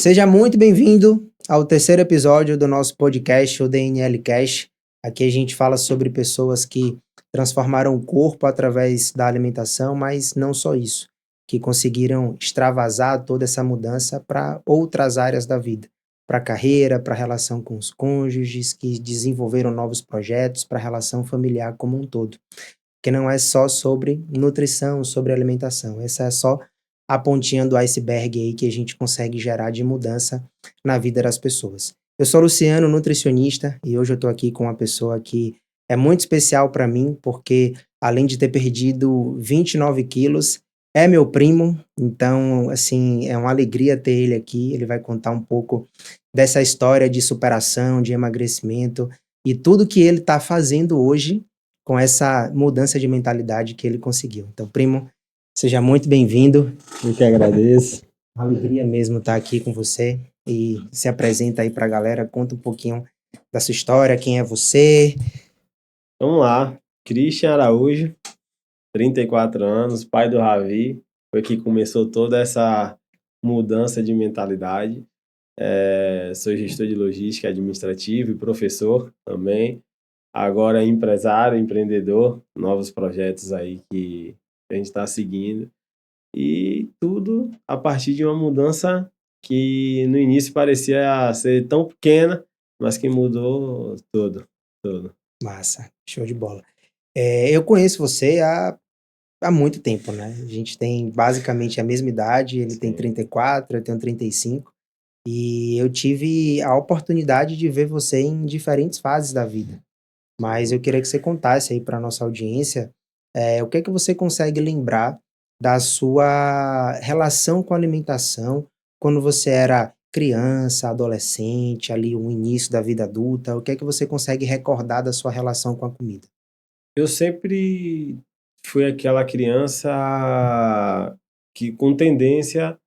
Seja muito bem-vindo ao terceiro episódio do nosso podcast, o DNL Cash. Aqui a gente fala sobre pessoas que transformaram o corpo através da alimentação, mas não só isso, que conseguiram extravasar toda essa mudança para outras áreas da vida, para a carreira, para a relação com os cônjuges, que desenvolveram novos projetos, para a relação familiar como um todo. Que não é só sobre nutrição, sobre alimentação. Essa é só a pontinha do iceberg aí que a gente consegue gerar de mudança na vida das pessoas. Eu sou Luciano, nutricionista, e hoje eu estou aqui com uma pessoa que é muito especial para mim, porque além de ter perdido 29 quilos, é meu primo, então, assim, é uma alegria ter ele aqui. Ele vai contar um pouco dessa história de superação, de emagrecimento e tudo que ele está fazendo hoje com essa mudança de mentalidade que ele conseguiu. Então, primo, seja muito bem-vindo. Eu que agradeço. Uma alegria mesmo estar aqui com você. E se apresenta aí para a galera, conta um pouquinho da sua história, quem é você. Vamos lá. Christian Araújo, 34 anos, pai do Ravi. Foi que começou toda essa mudança de mentalidade. Sou gestor de logística administrativa e professor também. Agora empresário, empreendedor, novos projetos aí que a gente está seguindo. E tudo a partir de uma mudança que no início parecia ser tão pequena, mas que mudou tudo. Massa, show de bola. Eu conheço você há muito tempo, né? A gente tem basicamente a mesma idade, ele tem Sim. 34, eu tenho 35. E eu tive a oportunidade de ver você em diferentes fases da vida. Mas eu queria que você contasse aí para nossa audiência, o que é que você consegue lembrar da sua relação com a alimentação quando você era criança, adolescente, ali o início da vida adulta. O que é que você consegue recordar da sua relação com a comida? Eu sempre fui aquela criança que com tendência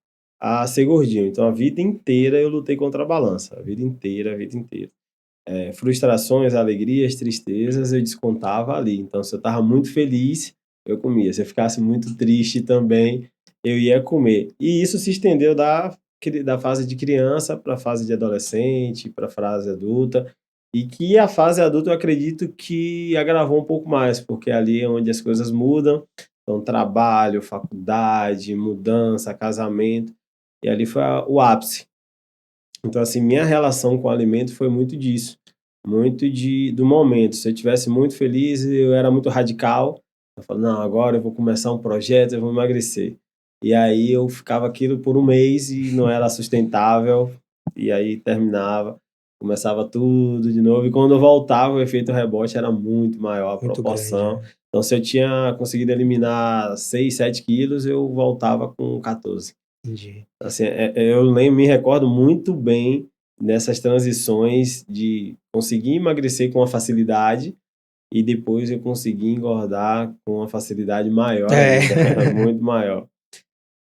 a ser gordinho. Então a vida inteira eu lutei contra a balança, a vida inteira. Frustrações, alegrias, tristezas, eu descontava ali. Então se eu estava muito feliz, eu comia. Se eu ficasse muito triste também, eu ia comer. E isso se estendeu da fase de criança para a fase de adolescente, para a fase adulta. E que a fase adulta eu acredito que agravou um pouco mais, porque ali é onde as coisas mudam. Então, trabalho, faculdade, mudança, casamento. E ali foi o ápice. Então, assim, minha relação com o alimento foi muito disso. Muito do momento. Se eu estivesse muito feliz, eu era muito radical. Eu falava, não, agora eu vou começar um projeto, eu vou emagrecer. E aí eu ficava aquilo por um mês e não era sustentável. E aí terminava, começava tudo de novo. E quando eu voltava, o efeito rebote era muito maior, a Muito grande, proporção. né? Então, se eu tinha conseguido eliminar 6, 7 quilos, eu voltava com 14. Entendi. Assim, me recordo muito bem nessas transições de conseguir emagrecer com uma facilidade e depois eu consegui engordar com uma facilidade maior ainda, muito maior.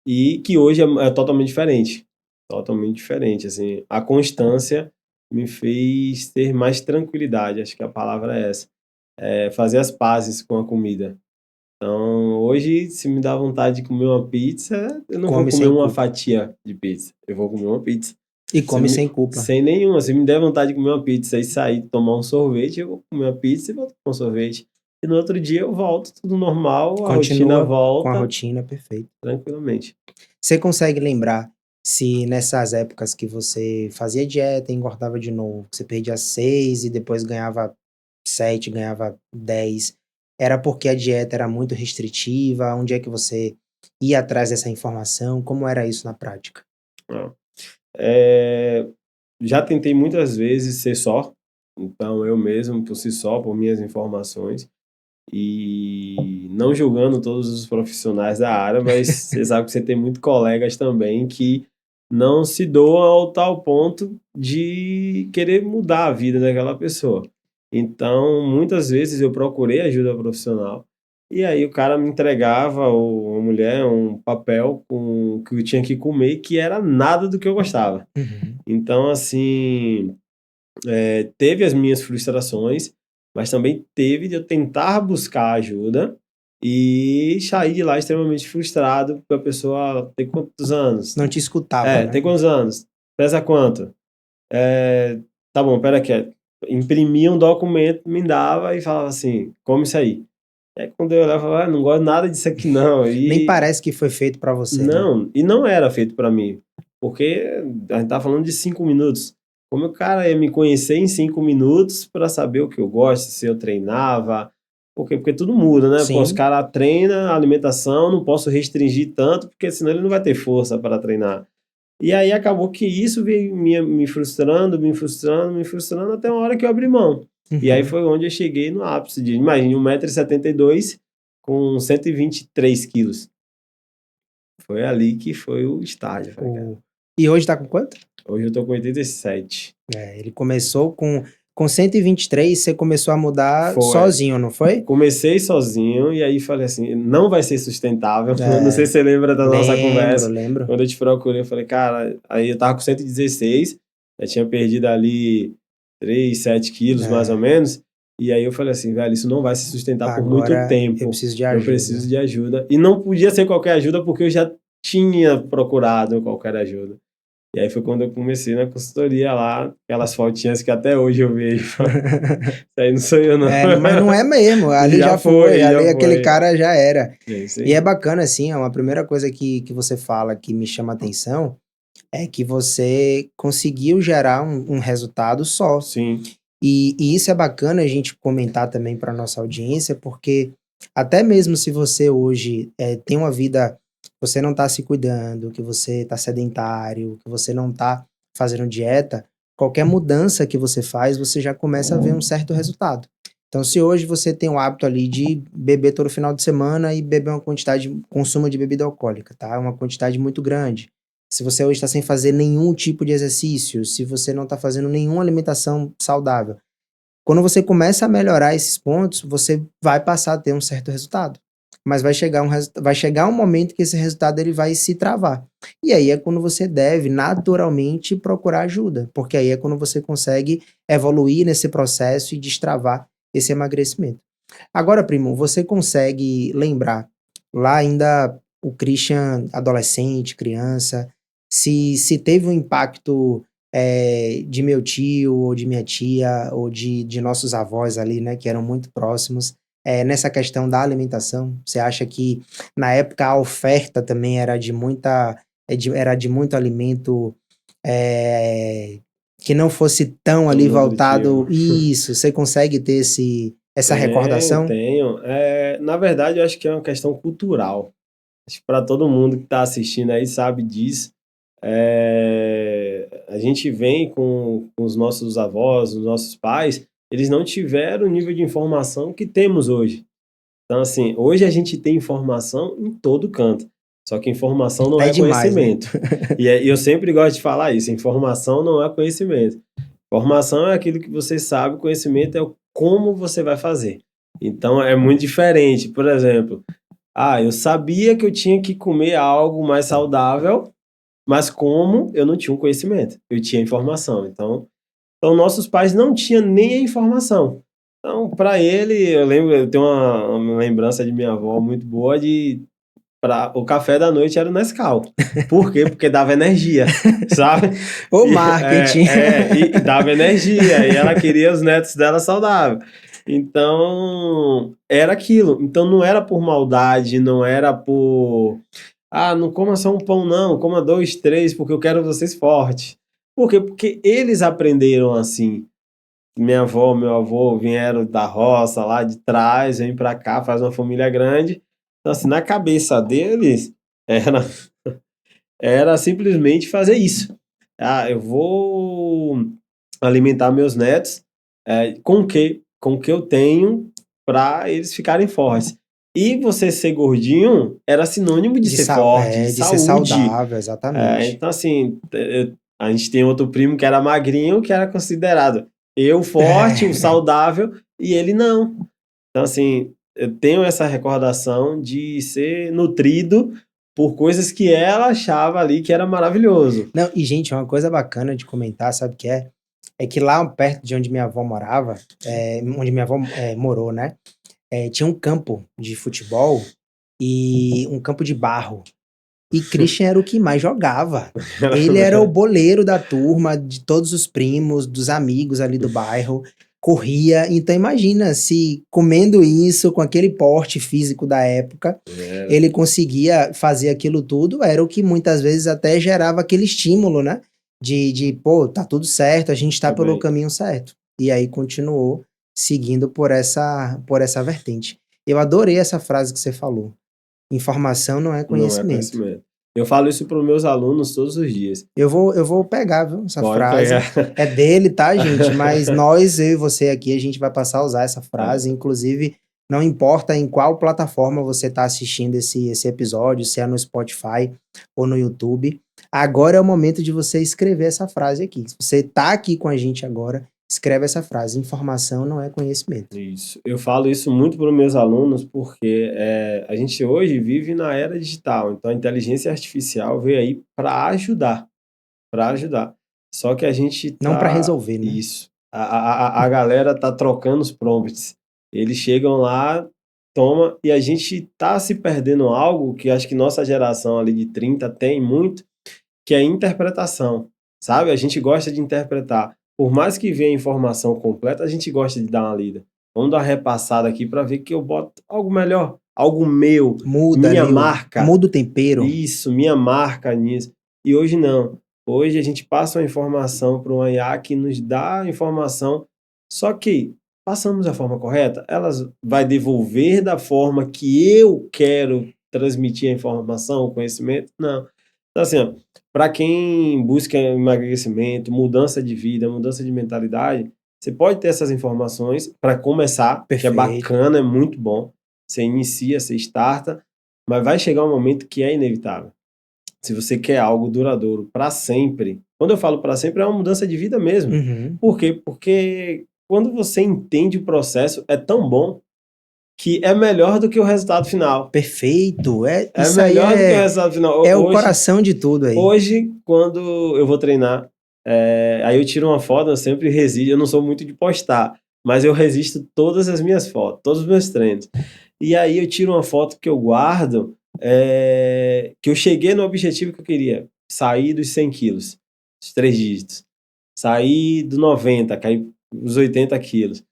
E que hoje é totalmente diferente. Totalmente diferente, assim. A constância me fez ter mais tranquilidade, acho que a palavra é essa. Fazer as pazes com a comida. Então, hoje, se me dá vontade de comer uma pizza, eu não vou Come comer sem uma culpa. fatia de pizza. Eu vou comer uma pizza. E come sem culpa. Sem nenhuma. Se me der vontade de comer uma pizza e sair tomar um sorvete, eu vou comer uma pizza e vou tomar um sorvete. E no outro dia eu volto, tudo normal, a rotina Continua com a volta rotina, perfeito. tranquilamente. Você consegue lembrar se nessas épocas que você fazia dieta e engordava de novo, que você perdia 6 e depois ganhava 7, ganhava 10, era porque a dieta era muito restritiva? Onde é que você ia atrás dessa informação? Como era isso na prática? Ó, é, Já tentei muitas vezes ser só, então eu mesmo, por si só, por minhas informações, e não julgando todos os profissionais da área, mas você sabe que você tem muitos colegas também que não se doam ao tal ponto de querer mudar a vida daquela pessoa. Então, muitas vezes eu procurei ajuda profissional e aí o cara me entregava, ou a mulher, um papel com o que eu tinha que comer que era nada do que eu gostava. Uhum. Então, assim, teve as minhas frustrações, mas também teve de eu tentar buscar ajuda e sair de lá extremamente frustrado, porque a pessoa tem quantos anos? Não te escutava, Tem né? quantos anos? Pesa quanto? Tá bom, pera aqui. Imprimia um documento, me dava e falava assim, come isso aí. Aí quando eu olhava, eu falava, não gosto nada disso aqui não. Nem E parece que foi feito para você, né? não era feito para mim. Porque a gente tá falando de 5 minutos. Como o cara ia me conhecer em 5 minutos para saber o que eu gosto, se eu treinava. Porque tudo muda, né? Pô, os Sim. caras treinam alimentação, não posso restringir tanto, porque senão ele não vai ter força para treinar. E aí acabou que isso veio me frustrando, me frustrando, me frustrando, até uma hora que eu abri mão. E aí Uhum. foi onde eu cheguei no ápice de, imagine, 1,72 m com 123 quilos. Foi ali que foi o estágio. Falei, cara, E hoje tá com quanto? hoje eu tô com 87. Ele começou com 123, você começou a mudar Foi. sozinho, não foi? Comecei sozinho e aí falei assim, não vai ser sustentável. Não sei É, se você lembra da nossa lembro, conversa. lembro. Quando eu te procurei, eu falei, cara, aí eu tava com 116, eu tinha perdido ali 3, 7 quilos mais ou É, menos. E aí eu falei assim, velho, isso não vai se sustentar por muito agora eu tempo. preciso de Eu preciso ajuda. de ajuda. E não podia ser qualquer ajuda porque eu já tinha procurado qualquer ajuda. E aí foi quando eu comecei na consultoria lá, aquelas fotinhas que até hoje eu vejo. Isso aí não sou eu, não. Mas não é mesmo, ali Já já foi, foi, já ali aquele foi. cara já era. É isso E aí. é bacana, assim, uma primeira coisa que você fala que me chama a atenção é que você conseguiu gerar um resultado só. Sim, E isso é bacana a gente comentar também para nossa audiência, porque até mesmo se você hoje tem uma vida, você não está se cuidando, que você está sedentário, que você não está fazendo dieta, qualquer mudança que você faz, você já começa a ver um certo resultado. Então, se hoje você tem o hábito ali de beber todo final de semana e beber uma quantidade, consumo de bebida alcoólica, tá? Uma quantidade muito grande. Se você hoje está sem fazer nenhum tipo de exercício, se você não está fazendo nenhuma alimentação saudável, quando você começa a melhorar esses pontos, você vai passar a ter um certo resultado. Mas vai chegar um momento que esse resultado ele vai se travar. E aí é quando você deve naturalmente procurar ajuda, porque aí é quando você consegue evoluir nesse processo e destravar esse emagrecimento. Agora, primo, você consegue lembrar lá ainda o Christian adolescente, criança, se teve um impacto de meu tio ou de minha tia ou de nossos avós ali, né, que eram muito próximos, nessa questão da alimentação? Você acha que na época a oferta também era de era de muito alimento eh, que não fosse tão tão ali voltado? nutritivo. Isso, você consegue ter essa recordação? Tenho. Na verdade, eu acho que é uma questão cultural. Acho que para todo mundo que está assistindo aí sabe disso. A gente vem com os nossos avós, os nossos pais, eles não tiveram o nível de informação que temos hoje. Então, assim, hoje a gente tem informação em todo canto. Só que informação não É é demais, né? conhecimento. E eu sempre gosto de falar isso: informação não é conhecimento. Informação é aquilo que você sabe, conhecimento é o como você vai fazer. Então é muito diferente. Por exemplo, eu sabia que eu tinha que comer algo mais saudável, mas como eu não tinha um conhecimento, eu tinha informação. Então nossos pais não tinham nem a informação. Então, para ele, eu lembro, eu tenho uma lembrança de minha avó muito boa o café da noite era o Nescau. Por quê? Porque dava energia, sabe? O E, marketing. e dava energia, e ela queria os netos dela saudáveis. Então, era aquilo. Então, não era por maldade, não era por... não coma só um pão não, coma 2, 3, porque eu quero vocês fortes. Por quê? Porque eles aprenderam assim. Minha avó, meu avô vieram da roça lá de trás, vêm pra cá, faz uma família grande. Então, assim, na cabeça deles, era, era simplesmente fazer isso. Eu vou alimentar meus netos com o que eu tenho para eles ficarem fortes. E você ser gordinho era sinônimo de ser forte, de De ser saúde. saudável, exatamente. Então, assim, a gente tem outro primo que era magrinho, que era considerado eu forte, o É. saudável, e ele não. Então, assim, eu tenho essa recordação de ser nutrido por coisas que ela achava ali que era maravilhoso. Não, e gente, uma coisa bacana de comentar, sabe o que é? É que lá perto de onde minha avó morava, onde minha avó morou, né? Tinha um campo de futebol e um campo de barro. E Christian era o que mais jogava. Era Ele era o mesmo. boleiro da turma, de todos os primos, dos amigos ali do bairro. Corria. Então imagina se comendo isso, com aquele porte físico da época, Era. ele conseguia fazer aquilo tudo. Era o que muitas vezes até gerava aquele estímulo, né? Pô, tá tudo certo, a gente tá Tá pelo bem. caminho certo. E aí continuou seguindo por essa vertente. Eu adorei essa frase que você falou. Informação não é Não é conhecimento. conhecimento. Eu falo isso para os meus alunos todos os dias. Eu vou pegar, viu, essa Pode frase. pegar. É dele, tá, gente? Mas nós, eu e você aqui, a gente vai passar a usar essa frase. É, Inclusive, não importa em qual plataforma você está assistindo esse episódio, se é no Spotify ou no YouTube. Agora é o momento de você escrever essa frase aqui. Se você tá aqui com a gente agora, escreve essa frase. Informação não é conhecimento. isso. Eu falo isso muito para os meus alunos porque a gente hoje vive na era digital, então a inteligência artificial veio aí para ajudar, para ajudar. Só que a gente Não para tá resolver, né? isso. A galera tá trocando os prompts. Eles chegam lá, toma, e a gente tá se perdendo algo que acho que nossa geração ali de 30 tem muito, que é a interpretação, sabe? A gente gosta de interpretar. Por mais que venha a informação completa, a gente gosta de dar uma lida. Vamos dar uma repassada aqui para ver que eu boto algo melhor, algo meu, Muda minha ali, marca. muda o tempero. Isso, minha marca nisso. E hoje não. Hoje a gente passa uma informação para um IA que nos dá a informação, só que passamos da forma correta, elas vai devolver da forma que eu quero transmitir a informação, o conhecimento? Não. Então, assim, para quem busca emagrecimento, mudança de vida, mudança de mentalidade, você pode ter essas informações para começar, que é Perfeito. bacana, é muito bom. Você inicia, você starta, mas vai chegar um momento que é inevitável. Se você quer algo duradouro para sempre, quando eu falo para sempre, é uma mudança de vida mesmo. Uhum. Por quê? Porque quando você entende o processo, é tão bom que é melhor do que o resultado final. Perfeito. É Isso aí melhor do que o resultado final. é o coração de tudo aí. Hoje, quando eu vou treinar, aí eu tiro uma foto, eu sempre resisto, eu não sou muito de postar, mas eu resisto todas as minhas fotos, todos os meus treinos. E aí eu tiro uma foto que eu guardo, que eu cheguei no objetivo que eu queria, sair dos 100 quilos, os 3 dígitos. Sair do 90, cair os 80 quilos.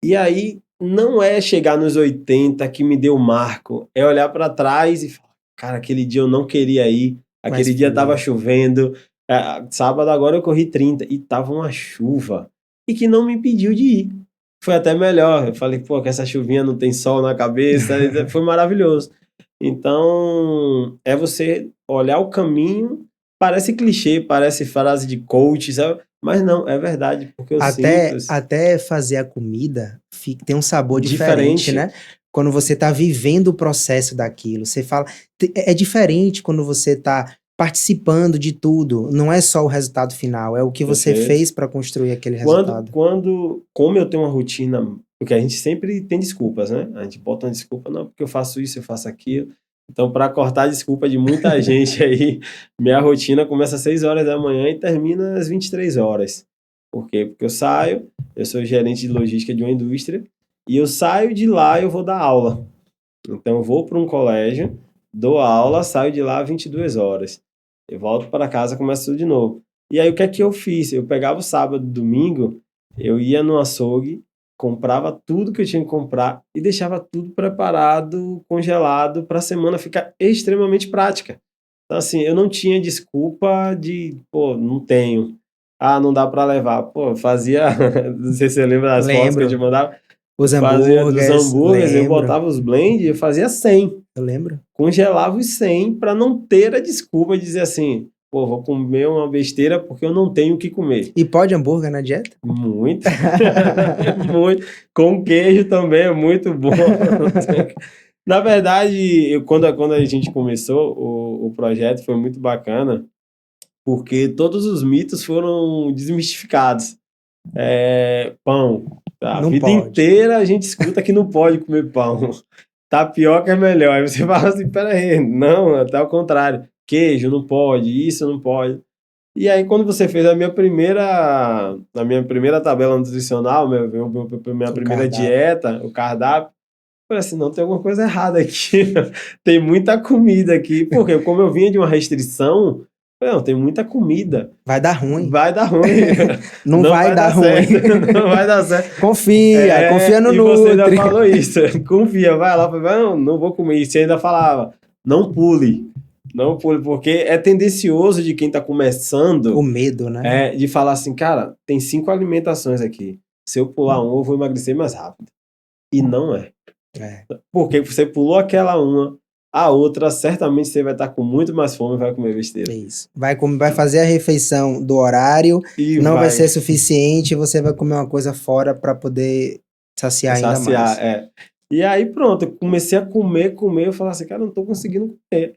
E aí, não é chegar nos 80 que me deu o marco, é olhar para trás e falar, cara, aquele dia eu não queria ir, Mas aquele dia tava foi. chovendo, sábado agora eu corri 30 e tava uma chuva, e que não me impediu de ir. Foi até melhor, eu falei, pô, que essa chuvinha não tem sol na cabeça, foi maravilhoso. Então, é você olhar o caminho, parece clichê, parece frase de coach, sabe? Mas não, é verdade, porque o Até, simples, até fazer a comida tem um sabor diferente, diferente. né? Quando você tá vivendo o processo daquilo. Você fala. É diferente quando você tá participando de tudo. Não é só o resultado final, é o que você Perfeito. fez para construir aquele resultado. Como eu tenho uma rotina, porque a gente sempre tem desculpas, né? A gente bota uma desculpa, não, porque eu faço isso, eu faço aquilo. Então, para cortar a desculpa de muita gente aí, minha rotina começa às 6 horas da manhã e termina às 23 horas. Por quê? Porque eu sou gerente de logística de uma indústria, e eu saio de lá e eu vou dar aula. Então, eu vou para um colégio, dou aula, saio de lá às 22 horas. Eu volto para casa, começo tudo de novo. E aí, o que é que eu fiz? Eu pegava o sábado, domingo, eu ia no açougue, comprava tudo que eu tinha que comprar e deixava tudo preparado, congelado, para a semana ficar extremamente prática. Então, assim, eu não tinha desculpa de, pô, não tenho. Ah, não dá para levar. Pô, fazia, não sei se você lembra das fotos que eu te Lembro. mandava, Os fazia dos hambúrgueres, hambúrgueres, eu lembro. botava os blend, eu fazia 100. Eu lembro. Congelava os 100 para não ter a desculpa de dizer assim, pô, vou comer uma besteira porque eu não tenho o que comer. E pode hambúrguer na dieta? Muito, muito. Com queijo também é muito bom. Na verdade, quando a gente começou o projeto, foi muito bacana, porque todos os mitos foram desmistificados. Pão. A Não vida pode. inteira a gente escuta que não pode comer pão. Tapioca é melhor. Aí você fala assim, peraí, não, até ao contrário. Queijo não pode, isso não pode. E aí, quando você fez a minha primeira tabela nutricional, minha O primeira cardápio. dieta, o cardápio, falei assim, não, tem alguma coisa errada aqui. Tem muita comida aqui. Porque como eu vinha de uma restrição, eu falei, não, tem muita comida. Vai dar ruim. Vai dar ruim. Não Não vai vai dar dar ruim. certo. Não vai dar certo. Confia no E você ainda Nutri. falou isso. Confia, vai lá. Eu falei, não vou comer. E você ainda falava, não pule. Não pule, porque é tendencioso de quem tá O começando medo, né? de falar assim, cara, tem 5 alimentações aqui. Se eu pular uma, eu vou emagrecer mais rápido. E não é. É. Porque você pulou aquela uma, a outra, certamente você vai estar com muito mais fome e vai comer besteira. É isso. Vai fazer a refeição do horário, E não vai vai ser suficiente, você vai comer uma coisa fora para poder saciar ainda mais. saciar, E aí pronto, eu comecei a comer, eu falava assim, cara, eu não tô conseguindo comer.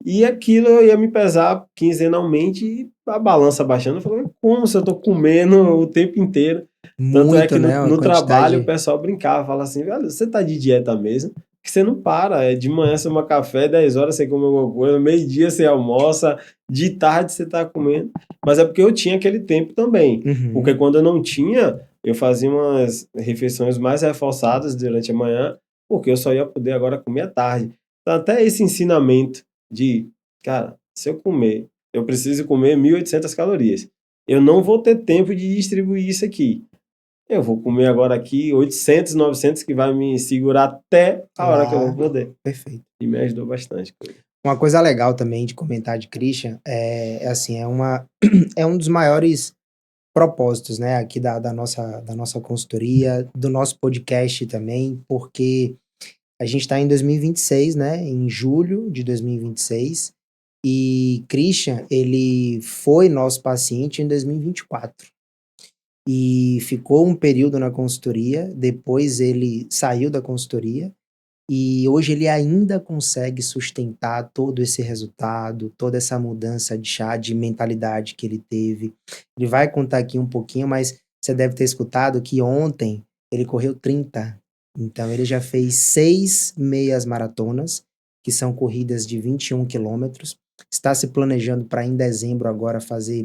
E aquilo eu ia me pesar quinzenalmente e a balança baixando. Eu falei, como se eu tô comendo o tempo inteiro? Tanto é Muito, que né? Uma no trabalho o quantidade. pessoal brincava, falava assim, velho, você tá de dieta mesmo? Que você não para, de manhã você toma café, 10 horas você come alguma coisa, meio-dia você almoça, de tarde você tá comendo. Mas é porque eu tinha aquele tempo também. Porque Uhum. quando eu não tinha, eu fazia umas refeições mais reforçadas durante a manhã, porque eu só ia poder agora comer à tarde. Então até esse ensinamento de, cara, se eu comer, eu preciso comer 1.800 calorias. Eu não vou ter tempo de distribuir isso aqui. Eu vou comer agora aqui 800, 900 que vai me segurar até a hora que eu vou Lá, poder. perfeito. E me ajudou bastante. Uma coisa legal também de comentar de Christian assim, é um dos maiores propósitos, né, aqui da nossa consultoria, do nosso podcast também, porque a gente está em 2026, né, em julho de 2026, e Christian, ele foi nosso paciente em 2024. E ficou um período na consultoria, depois ele saiu da consultoria, e hoje ele ainda consegue sustentar todo esse resultado, toda essa mudança de mentalidade que ele teve. Ele vai contar aqui um pouquinho, mas você deve ter escutado que ontem ele correu 30. Então ele já fez 6 meias maratonas, que são corridas de 21 quilômetros. Está se planejando para em dezembro agora fazer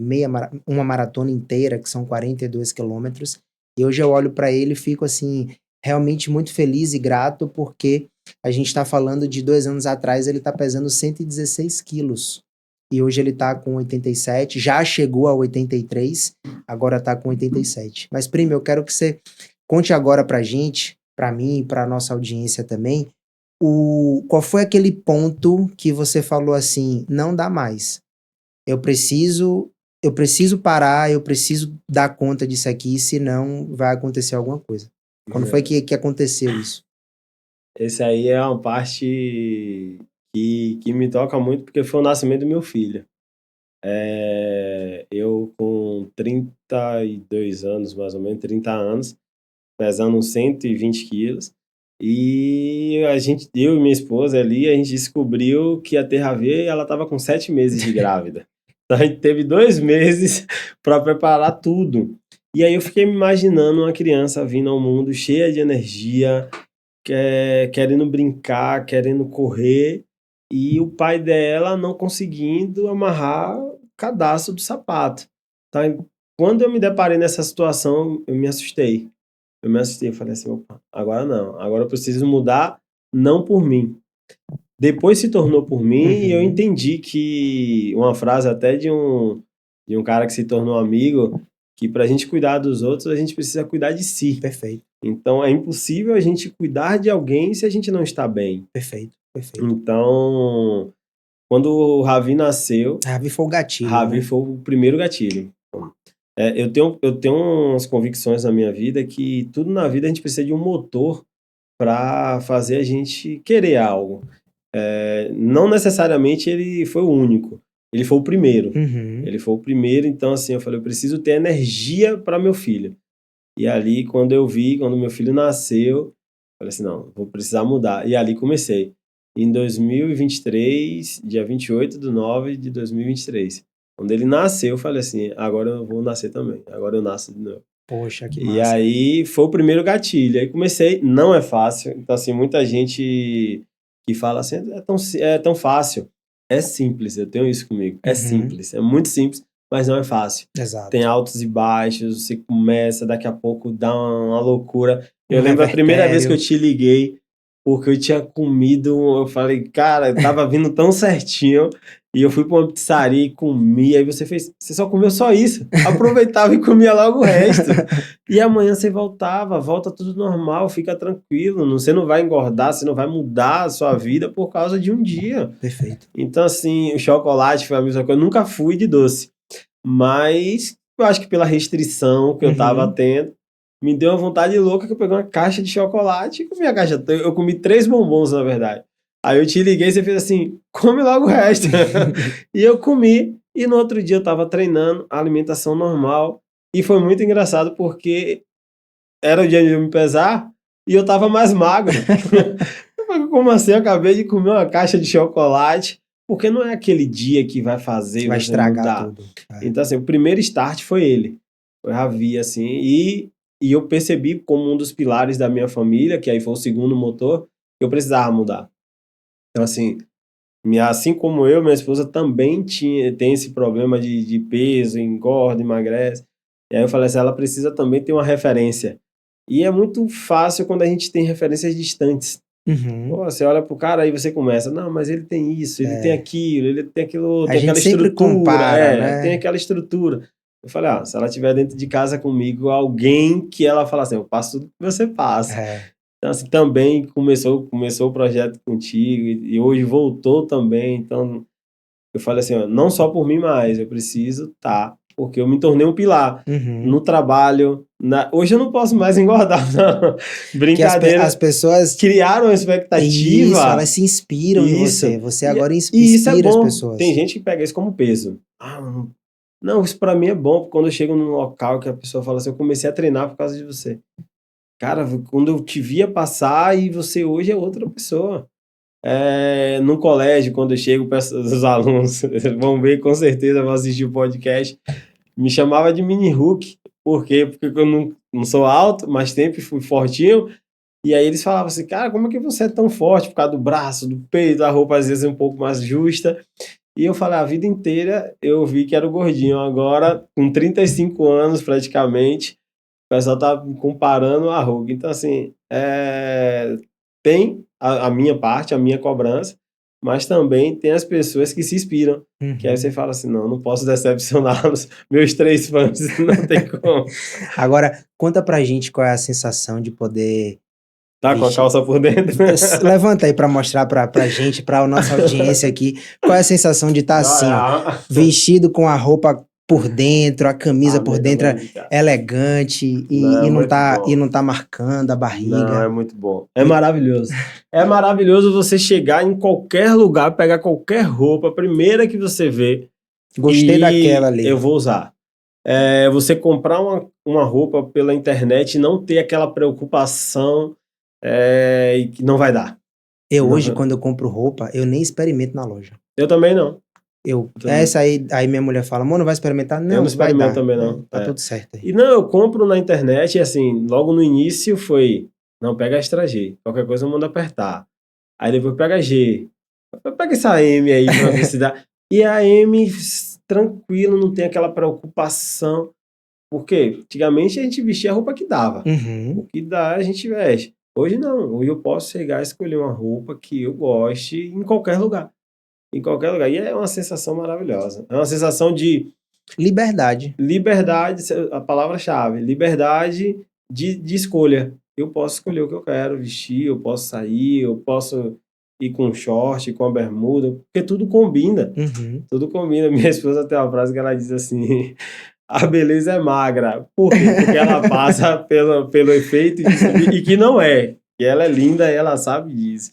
uma maratona inteira, que são 42 quilômetros. E hoje eu olho para ele e fico assim, realmente muito feliz e grato, porque a gente está falando de 2 anos atrás, ele está pesando 116 quilos. E hoje ele está com 87, já chegou a 83, agora está com 87. Mas, primo, eu quero que você conte agora pra gente, pra mim e pra nossa audiência também, qual foi aquele ponto que você falou assim, não dá mais. Eu preciso, eu preciso parar, eu preciso dar conta disso aqui, senão vai acontecer alguma coisa. Quando foi que aconteceu isso? Esse aí é uma parte que me toca muito, porque foi o nascimento do meu filho. Eu com 32 anos, mais ou menos, 30 anos, pesando uns 120 quilos. E eu e minha esposa ali, a gente descobriu que ia ter Ravê e ela estava com 7 meses de grávida. Então a gente teve 2 meses para preparar tudo. E aí eu fiquei me imaginando uma criança vindo ao mundo cheia de energia, querendo brincar, querendo correr, e o pai dela não conseguindo amarrar o cadastro do sapato. Tá? Quando eu me deparei nessa situação, eu me assustei. Eu falei assim, opa, agora não, agora eu preciso mudar, não por mim. Depois se tornou por mim e eu Uhum, entendi que, uma frase até de um cara que se tornou amigo, que pra gente cuidar dos outros, a gente precisa cuidar de si. perfeito, Então é impossível a gente cuidar de alguém se a gente não está bem. perfeito, perfeito. Então, quando o Ravi nasceu, Ravi foi o gatilho, Ravi né? foi o primeiro gatilho. Eu tenho umas convicções na minha vida que tudo na vida a gente precisa de um motor para fazer a gente querer algo. Não necessariamente ele foi o único, ele foi o primeiro. Uhum. Ele foi o primeiro, então assim, eu falei, eu preciso ter energia para meu filho. E ali, quando meu filho nasceu, falei assim, não, vou precisar mudar. E ali comecei. Em 2023, dia 28/9/2023. Quando ele nasceu, eu falei assim, agora eu vou nascer também. Agora eu nasço de novo. Poxa, que E massa. aí foi o primeiro gatilho. Aí comecei, não é fácil. Então, assim, muita gente que fala assim, é tão fácil. É simples, eu tenho isso comigo. É Uhum. simples, é muito simples, mas não é fácil. Tem Exato. altos e baixos, você começa, daqui a pouco dá uma loucura. Um Eu lembro a primeira vez que eu revertério. te liguei, porque eu tinha comido, eu falei, cara, tava vindo tão certinho, e eu fui pra uma pizzaria e comi, aí você só comeu só isso, aproveitava e comia logo o resto, e amanhã você volta tudo normal, fica tranquilo, você não vai engordar, você não vai mudar a sua vida por causa de um dia. Perfeito. Então, assim, o chocolate foi a mesma coisa, eu nunca fui de doce, mas eu acho que pela restrição que eu tava tendo, me deu uma vontade louca que eu peguei uma caixa de chocolate e comi a caixa. Eu comi 3 bombons, na verdade. Aí eu te liguei e você fez assim, come logo o resto. E eu comi. E no outro dia eu tava treinando, alimentação normal. E foi muito engraçado porque era o dia de eu me pesar e eu tava mais magro. Como assim? Eu acabei de comer uma caixa de chocolate. Porque não é aquele dia que vai fazer Vai você estragar mudar. tudo. Então, assim, o primeiro start foi ele. Eu já vi, assim, e eu percebi como um dos pilares da minha família, que aí foi o segundo motor, que eu precisava mudar. Então, assim, assim como eu, minha esposa também tem esse problema de peso, engorda, emagrece. E aí eu falei assim, ela precisa também ter uma referência. E é muito fácil quando a gente tem referências distantes. Pô, você olha pro cara aí você começa, não, mas ele tem isso, ele tem aquilo, ele tem aquilo outro, A tem aquela gente sempre estrutura, compara, né? tem aquela estrutura. Eu falei, se ela estiver dentro de casa comigo, alguém que ela fala assim, eu passo tudo que você passa. Então, assim, também começou o projeto contigo e hoje voltou também. Então, eu falei assim, não só por mim mais, eu preciso porque eu me tornei um pilar no trabalho. Hoje eu não posso mais engordar, não. Brincadeira. As pessoas criaram uma expectativa. Isso, elas se inspiram em você. Você agora inspira isso é bom. as pessoas. Tem gente que pega isso como peso. Não, isso pra mim é bom, quando eu chego num local que a pessoa fala assim, eu comecei a treinar por causa de você. Cara, quando eu te via passar e você hoje é outra pessoa. No colégio, quando eu chego, os alunos vão ver, com certeza vão assistir o podcast, me chamava de mini Hulk. Por quê? Porque eu não sou alto, mas sempre fui fortinho. E aí eles falavam assim, cara, como é que você é tão forte? Por causa do braço, do peito, a roupa às vezes é um pouco mais justa. E eu falei, a vida inteira eu vi que era o gordinho. Agora, com 35 anos praticamente, o pessoal tá comparando a ruga. Então, assim, tem a minha parte, a minha cobrança, mas também tem as pessoas que se inspiram. Que aí você fala assim, não posso decepcionar os meus 3 fãs, não tem como. Agora, conta pra gente qual é a sensação de poder... Tá com a calça por dentro. Levanta aí pra mostrar pra gente, pra nossa audiência aqui, qual é a sensação de estar assim, vestido com a roupa por dentro, a camisa por dentro, elegante, e não tá marcando a barriga. Não, é muito bom. É maravilhoso. É maravilhoso você chegar em qualquer lugar, pegar qualquer roupa, a primeira que você vê. Gostei daquela ali. Eu vou usar. Você comprar uma roupa pela internet e não ter aquela preocupação e que não vai dar. Hoje, quando eu compro roupa, eu nem experimento na loja. Eu também não. Essa aí minha mulher fala, amor, não vai experimentar? Não, eu não experimento também, não. Tá tudo certo aí. E não, eu compro na internet, e assim, logo no início foi, não, pega extra G, qualquer coisa eu mando apertar. Aí depois pega G, pega essa M aí pra ver se dá. E a M, tranquilo, não tem aquela preocupação. Porque antigamente a gente vestia a roupa que dava. O que dá, a gente veste. Hoje não, hoje eu posso chegar e escolher uma roupa que eu goste em qualquer lugar. Em qualquer lugar. E é uma sensação maravilhosa. É uma sensação de... liberdade. Liberdade, a palavra-chave. Liberdade de escolha. Eu posso escolher o que eu quero vestir, eu posso sair, eu posso ir com short, com a bermuda, porque tudo combina. Tudo combina. Minha esposa tem uma frase que ela diz assim... A beleza é magra. Por quê? Porque ela passa pelo efeito e que não é. Que ela é linda e ela sabe disso.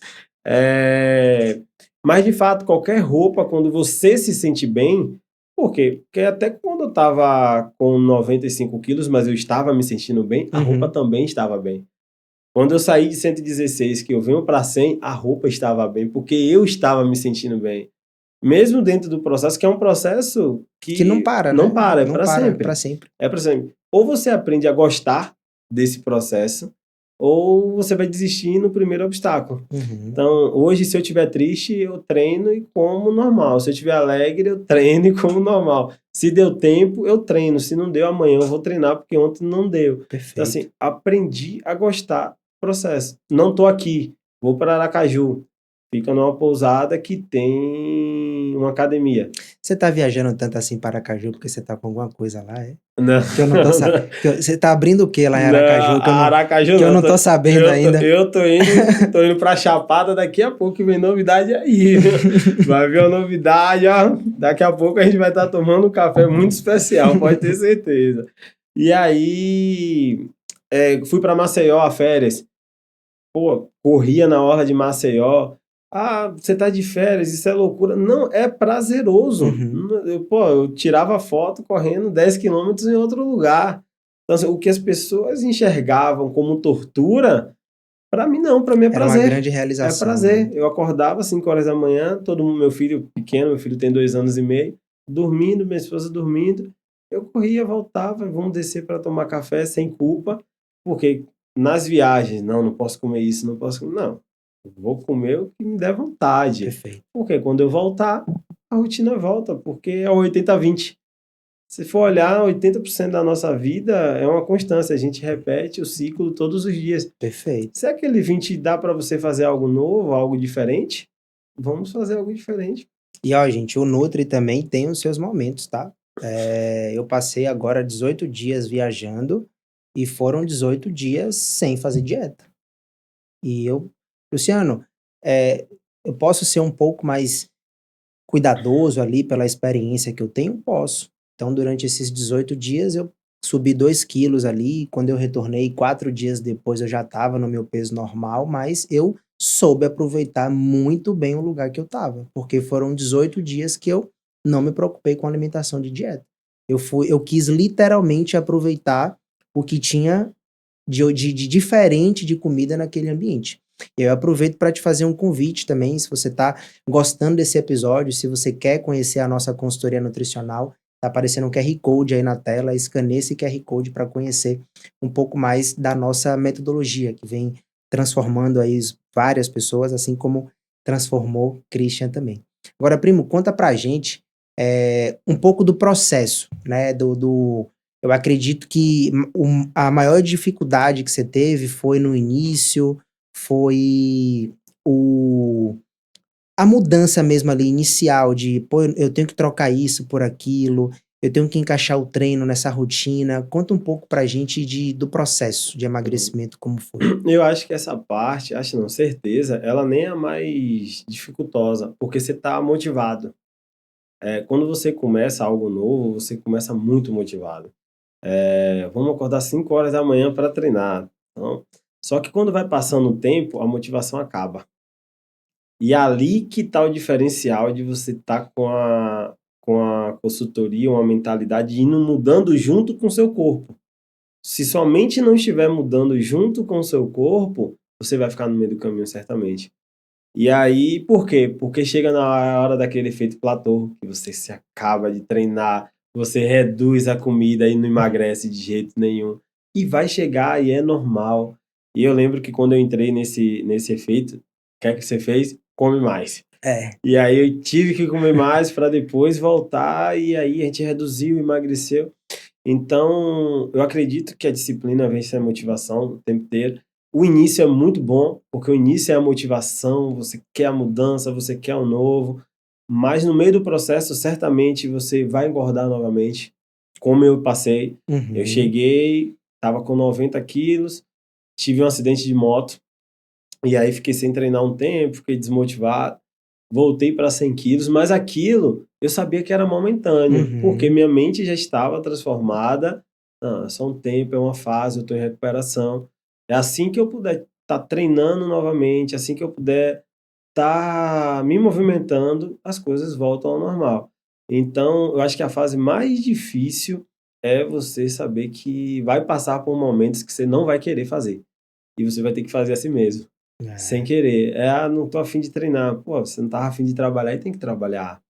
Mas, de fato, qualquer roupa, quando você se sente bem... Por quê? Porque até quando eu estava com 95 quilos, mas eu estava me sentindo bem, a roupa também estava bem. Quando eu saí de 116, que eu venho para 100, a roupa estava bem, porque eu estava me sentindo bem. Mesmo dentro do processo, que é um processo que não para, não né? para, é Não para para, sempre. pra sempre. É para sempre. Ou você aprende a gostar desse processo, ou você vai desistir no primeiro obstáculo. Então, hoje, se eu estiver triste, eu treino e como normal. Se eu estiver alegre, eu treino e como normal. Se deu tempo, eu treino. Se não deu, amanhã eu vou treinar, porque ontem não deu. Perfeito. Então, assim, aprendi a gostar do processo. Não estou aqui vou para Aracaju. Fica numa pousada que tem uma academia. Você tá viajando tanto assim para Aracaju porque você tá com alguma coisa lá, é? Não, Que eu não tô sabendo. Você tá abrindo o que lá em não, Aracaju Aracaju que eu não. não tô sabendo ainda? Eu tô indo pra Chapada daqui a pouco, que vem novidade aí. Vai vir uma novidade, ó. Daqui a pouco a gente vai estar tomando um café muito especial, pode ter certeza. E aí, fui pra Maceió a férias. Pô, corria na orla de Maceió. Ah, você tá de férias, isso é loucura. Não, é prazeroso. Uhum. Eu tirava foto correndo 10 quilômetros em outro lugar. Então, assim, o que as pessoas enxergavam como tortura, para mim não, para mim é Era uma prazer. grande É realização, né? prazer. Eu acordava às 5 horas da manhã, todo mundo, meu filho pequeno, meu filho tem 2 anos e meio, dormindo, minha esposa dormindo. Eu corria, voltava, vamos descer para tomar café sem culpa, porque nas viagens, não posso comer isso, não posso comer. Não, eu vou comer o que me der vontade. Perfeito. Porque quando eu voltar, a rotina volta, porque é o 80-20. Se for olhar, 80% da nossa vida é uma constância, a gente repete o ciclo todos os dias. Perfeito. Se aquele 20 dá para você fazer algo novo, algo diferente, vamos fazer algo diferente. E ó, gente, o Nutri também tem os seus momentos, tá? Eu passei agora 18 dias viajando e foram 18 dias sem fazer dieta. E Luciano, eu posso ser um pouco mais cuidadoso ali pela experiência que eu tenho? Posso. Então, durante esses 18 dias, eu subi 2 quilos ali. Quando eu retornei, 4 dias depois, eu já estava no meu peso normal, mas eu soube aproveitar muito bem o lugar que eu estava, porque foram 18 dias que eu não me preocupei com alimentação de dieta. Eu quis literalmente aproveitar o que tinha de diferente de comida naquele ambiente. E eu aproveito para te fazer um convite também, se você está gostando desse episódio, se você quer conhecer a nossa consultoria nutricional, está aparecendo um QR Code aí na tela, escaneie esse QR Code para conhecer um pouco mais da nossa metodologia, que vem transformando aí várias pessoas, assim como transformou Christian também. Agora, primo, conta pra gente um pouco do processo, né, eu acredito que a maior dificuldade que você teve foi no início, foi o, a mudança mesmo ali inicial de, pô, eu tenho que trocar isso por aquilo, eu tenho que encaixar o treino nessa rotina. Conta um pouco pra gente do processo de emagrecimento, como foi. Eu acho que essa parte, acho não, certeza, ela nem é a mais dificultosa, porque você está motivado. Quando você começa algo novo, você começa muito motivado. Vamos acordar 5 horas da manhã para treinar. Então, só que quando vai passando o tempo, a motivação acaba. E é ali que está o diferencial de você estar com a consultoria, uma mentalidade indo mudando junto com o seu corpo. Se sua mente não estiver mudando junto com o seu corpo, você vai ficar no meio do caminho, certamente. E aí, por quê? Porque chega na hora daquele efeito platô, que você se acaba de treinar, você reduz a comida e não emagrece de jeito nenhum. E vai chegar e é normal. E eu lembro que quando eu entrei nesse efeito, o que é que você fez? Come mais. É, E aí eu tive que comer mais para depois voltar, e aí a gente reduziu, emagreceu. Então, eu acredito que a disciplina vence a motivação o tempo inteiro. O início é muito bom, porque o início é a motivação, você quer a mudança, você quer o novo, mas no meio do processo, certamente você vai engordar novamente, como eu passei. Eu uhum, cheguei, estava com 90 quilos, tive um acidente de moto, e aí fiquei sem treinar um tempo, fiquei desmotivado, voltei para 100 quilos, mas aquilo eu sabia que era momentâneo, porque uhum, minha mente já estava transformada. Não, é só um tempo, é uma fase, eu estou em recuperação. É assim que eu puder estar treinando novamente, assim que eu puder estar me movimentando, as coisas voltam ao normal. Então, eu acho que a fase mais difícil é você saber que vai passar por momentos que você não vai querer fazer. E você vai ter que fazer assim mesmo. Sem é, querer. Não tô afim de treinar. Pô, você não tava afim de trabalhar e tem que trabalhar.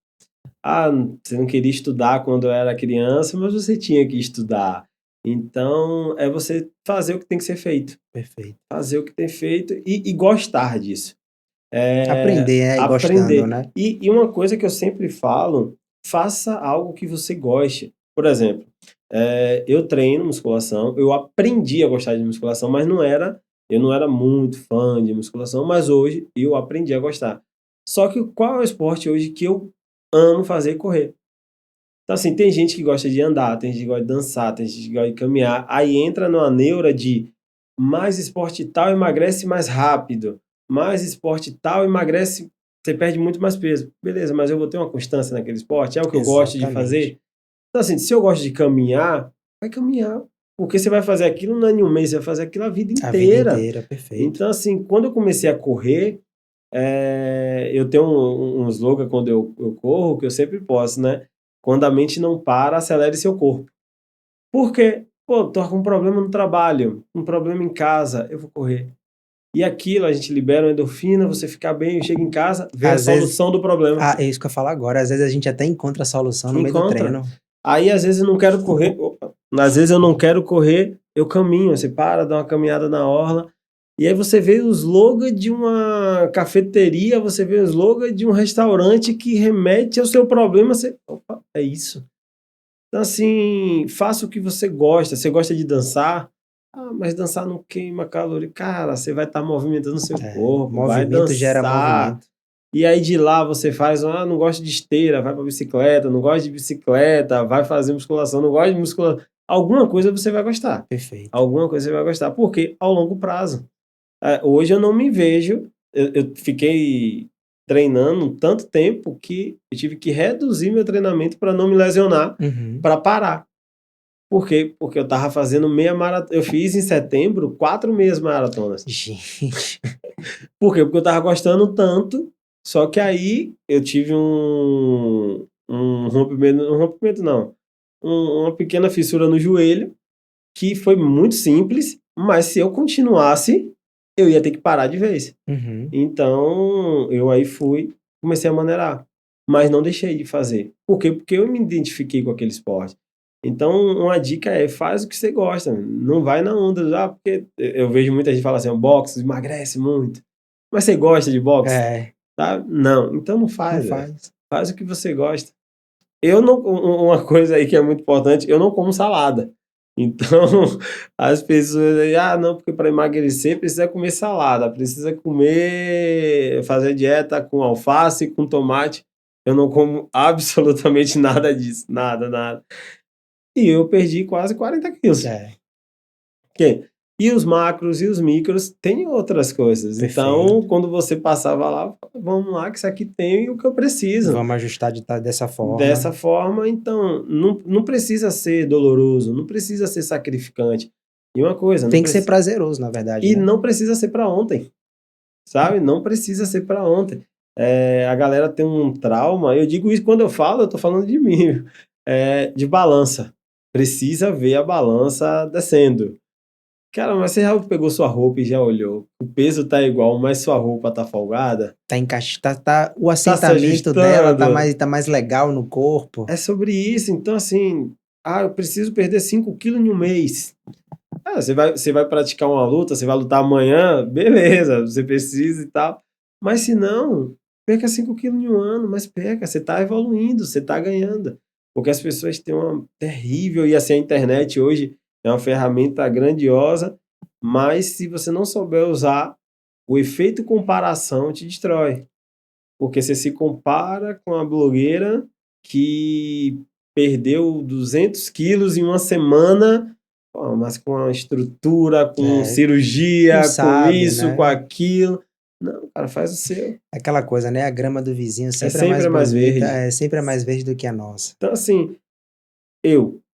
Você não queria estudar quando era criança, mas você tinha que estudar. Então, é você fazer o que tem que ser feito. perfeito. Fazer o que tem feito e gostar disso. Aprender, e gostando, Aprender. né? E uma coisa que eu sempre falo, faça algo que você goste. Por exemplo, eu treino musculação, eu aprendi a gostar de musculação, mas não era Eu não era muito fã de musculação, mas hoje eu aprendi a gostar. Só que qual é o esporte hoje que eu amo fazer? Correr. Então, assim, tem gente que gosta de andar, tem gente que gosta de dançar, tem gente que gosta de caminhar. Aí entra numa neura de mais esporte tal emagrece mais rápido. Mais esporte tal emagrece, você perde muito mais peso. Beleza, mas eu vou ter uma constância naquele esporte? É o que eu gosto de Exatamente. fazer? Então, assim, se eu gosto de caminhar, vai caminhar. Porque você vai fazer aquilo não é em um mês, você vai fazer aquilo a vida A vida inteira. inteira, perfeito. Então, assim, quando eu comecei a correr, eu tenho um slogan quando eu corro, que eu sempre posto, né? Quando a mente não para, acelere seu corpo. Por quê? Pô, tô com um problema no trabalho, um problema em casa, eu vou correr. E aquilo, a gente libera uma endorfina, você fica bem, chega em casa, vê a Às vezes, solução do problema. é isso que eu ia falar agora, às vezes a gente até encontra a solução no meio do Encontra. treino. Aí, às vezes, eu não quero correr. Opa, às vezes eu não quero correr, eu caminho. Você para, dá uma caminhada na orla. E aí você vê o slogan de uma cafeteria, você vê o slogan de um restaurante que remete ao seu problema. Você, opa, é isso. Então, assim, faça o que você gosta. Você gosta de dançar? Ah, mas dançar não queima caloria. Cara, você vai estar movimentando o seu corpo, vai Movimento gera dançar. movimento. E aí de lá você faz, não gosto de esteira, vai para bicicleta, não gosto de bicicleta, vai fazer musculação, não gosto de musculação. Alguma coisa você vai gostar. Perfeito. Alguma coisa você vai gostar. Porque ao longo prazo. Hoje eu não me vejo, eu fiquei treinando tanto tempo que eu tive que reduzir meu treinamento para não me lesionar, Uhum. para parar. Por quê? Porque eu tava fazendo meia maratona. Eu fiz em setembro 4 meias maratonas. Gente, Por quê? Porque eu tava gostando tanto, só que aí eu tive um rompimento, um rompimento não, uma pequena fissura no joelho, que foi muito simples, mas se eu continuasse, eu ia ter que parar de vez. uhum. Então, eu aí comecei a maneirar, mas não deixei de fazer. Por quê? Porque eu me identifiquei com aquele esporte. Então, uma dica é, faz o que você gosta, não vai na onda, porque eu vejo muita gente falar assim, boxe emagrece muito. Mas você gosta de boxe? É, Tá? Não, então não não faz, velho. faz. Faz o que você gosta. Eu não, uma coisa aí que é muito importante, eu não como salada. Então, as pessoas aí, não, porque para emagrecer precisa comer salada, precisa fazer dieta com alface, com tomate. Eu não como absolutamente nada disso, nada, nada. E eu perdi quase 40 quilos. É, Ok? E os macros e os micros têm outras coisas. Então, perfeito. quando você passava lá, vamos lá, que isso aqui tem o que eu preciso. Vamos ajustar dessa Dessa forma. forma, então, não precisa ser doloroso, não precisa ser sacrificante. E uma coisa, Tem que ser prazeroso, na verdade, e né? não precisa ser para ontem, sabe? Não precisa ser para ontem. A galera tem um trauma, eu digo isso quando eu falo, eu tô falando de mim, de balança. Precisa ver a balança descendo. Cara, mas você já pegou sua roupa e já olhou? O peso tá igual, mas sua roupa tá folgada? Tá o Tá se assentamento dela ajustando? tá mais legal no corpo. É sobre isso. Então, assim, eu preciso perder 5 quilos em um mês. Você vai praticar uma luta, você vai lutar amanhã, beleza, você precisa e tal. Mas se não, perca 5 quilos em um ano, mas perca, você tá evoluindo, você tá ganhando. Porque as pessoas têm uma terrível, e assim, a internet hoje é uma ferramenta grandiosa, mas se você não souber usar, o efeito comparação te destrói. Porque você se compara com a blogueira que perdeu 200 quilos em uma semana, pô, mas com a estrutura, com É, não cirurgia, com sabe, isso, com né? aquilo. Não, cara, faz o seu. Aquela coisa, né? A grama do vizinho É sempre é mais sempre mais bonita, verde. sempre é mais verde do que a nossa. Então, assim,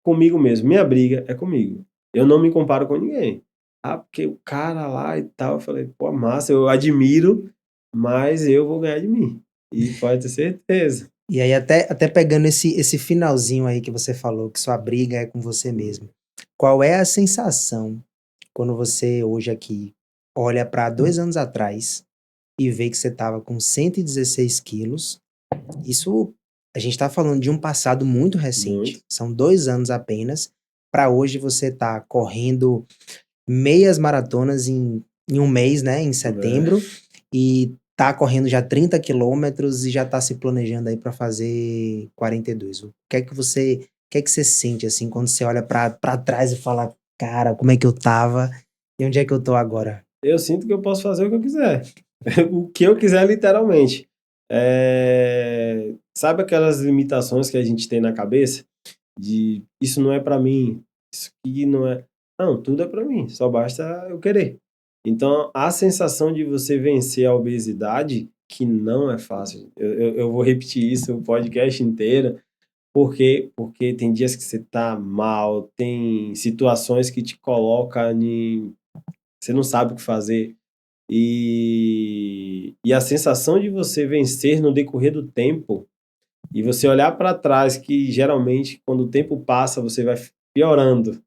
comigo mesmo, minha briga é comigo. Eu não me comparo com ninguém. Porque o cara lá e tal, eu falei, pô, massa, eu admiro, mas eu vou ganhar de mim. E pode ter certeza. E aí, até pegando esse finalzinho aí que você falou, que sua briga é com você mesmo. Qual é a sensação quando você, hoje aqui, olha para 2 anos atrás e vê que você tava com 116 quilos? Isso, a gente tá falando de um passado muito recente. Muito. São 2 anos apenas, para hoje você tá correndo meias maratonas em um mês, né? Em É. setembro. E tá correndo já 30 quilômetros e já tá se planejando aí para fazer 42. O que é que você sente assim quando você olha para trás e fala, cara, como é que eu tava e onde é que eu tô agora? eu sinto que eu posso fazer o que eu quiser. O que eu quiser, literalmente. Sabe aquelas limitações que a gente tem na cabeça? De isso não é pra mim, isso aqui não é. Não, tudo é pra mim, só basta eu querer. Então, a sensação de você vencer a obesidade, que não é fácil. Eu vou repetir isso o podcast inteiro. Por quê? Porque tem dias que você tá mal, tem situações que te colocam em. Você não sabe o que fazer. E a sensação de você vencer no decorrer do tempo, e você olhar para trás, que geralmente, quando o tempo passa, você vai piorando,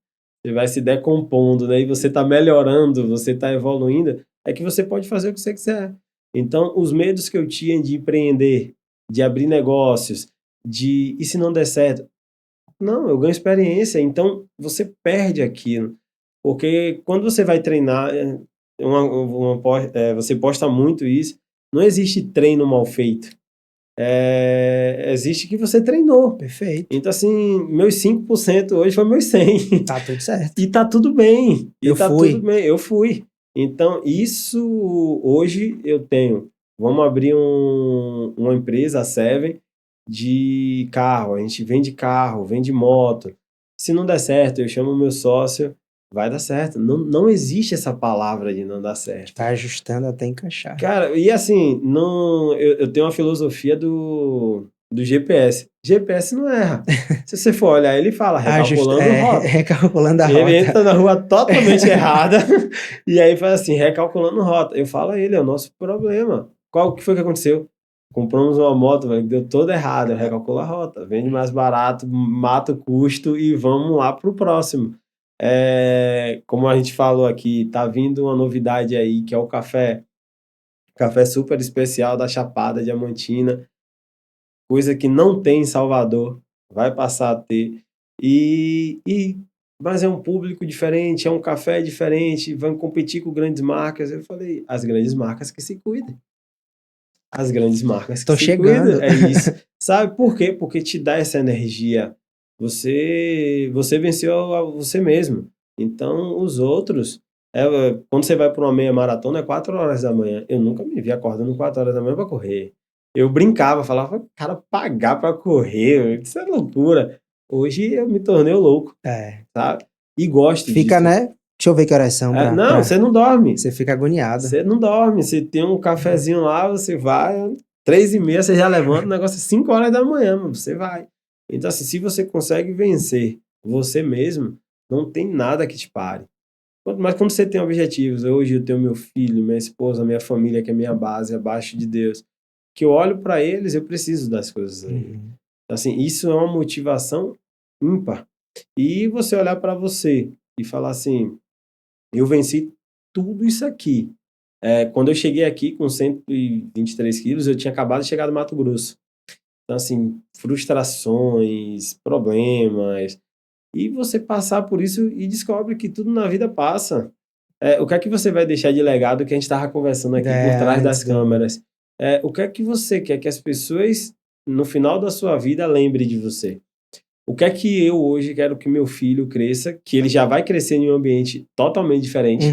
você vai se decompondo, né? E você tá melhorando, você tá evoluindo, é que você pode fazer o que você quiser. Então, os medos que eu tinha de empreender, de abrir negócios, e se não der certo? Não, eu ganho experiência, então você perde aquilo. Porque quando você vai treinar, você posta muito isso, não existe treino mal feito. Existe que você treinou. Perfeito. Então, assim, meus 5% hoje foi meus 100. Tá tudo certo. E tá tudo bem. Eu fui. Eu fui. Então, isso hoje eu tenho. Vamos abrir uma empresa, a Seven, de carro. A gente vende carro, vende moto. Se não der certo, eu chamo o meu sócio, vai dar certo. Não, não existe essa palavra de não dar certo. Tá ajustando até encaixar. Cara, e assim, não, eu tenho uma filosofia do GPS. GPS não erra. Se você for olhar, ele fala recalculando rota. Recalculando a Ele rota. entra na rua totalmente errada e aí faz assim, recalculando rota. Eu falo a ele, é o nosso problema. Qual que foi que aconteceu? Compramos uma moto, velho, que deu toda errada. Recalcula a rota, vende mais barato, mata o custo e vamos lá pro próximo. Como a gente falou aqui, tá vindo uma novidade aí, que é o café. Café super especial da Chapada Diamantina, coisa que não tem em Salvador, vai passar a ter. Mas é um público diferente, é um café diferente, vão competir com grandes marcas. Eu falei, as grandes marcas que se cuidem. As grandes marcas que Tô se chegando. cuidem, é isso. Sabe por quê? Porque te dá essa energia. Você venceu a você mesmo. Então, os outros, quando você vai para uma meia maratona, é 4 horas da manhã. Eu nunca me vi acordando 4 horas da manhã para correr. Eu brincava, falava, cara, pagar para correr, isso é loucura. Hoje eu me tornei louco, sabe? E gosto Fica, disso. né? Deixa eu ver que horas são. Não, você não dorme. Você fica agoniado. Você não dorme. Você tem um cafezinho lá, você vai, 3h30 você já levanta, o negócio é 5 horas da manhã, mano, você vai. Então, assim, se você consegue vencer você mesmo, não tem nada que te pare. Mas quando você tem objetivos, hoje eu tenho meu filho, minha esposa, minha família, que é minha base, abaixo de Deus, que eu olho para eles, eu preciso das coisas aí. Assim, isso é uma motivação ímpar. E você olhar para você e falar assim, eu venci tudo isso aqui. Quando eu cheguei aqui com 123 quilos, eu tinha acabado de chegar do Mato Grosso. Então, assim, frustrações, problemas. E você passar por isso e descobre que tudo na vida passa. O que é que você vai deixar de legado que a gente estava conversando aqui por trás das câmeras? O que é que você quer que as pessoas, no final da sua vida, lembrem de você? O que é que eu hoje quero que meu filho cresça, que ele já vai crescer em um ambiente totalmente diferente,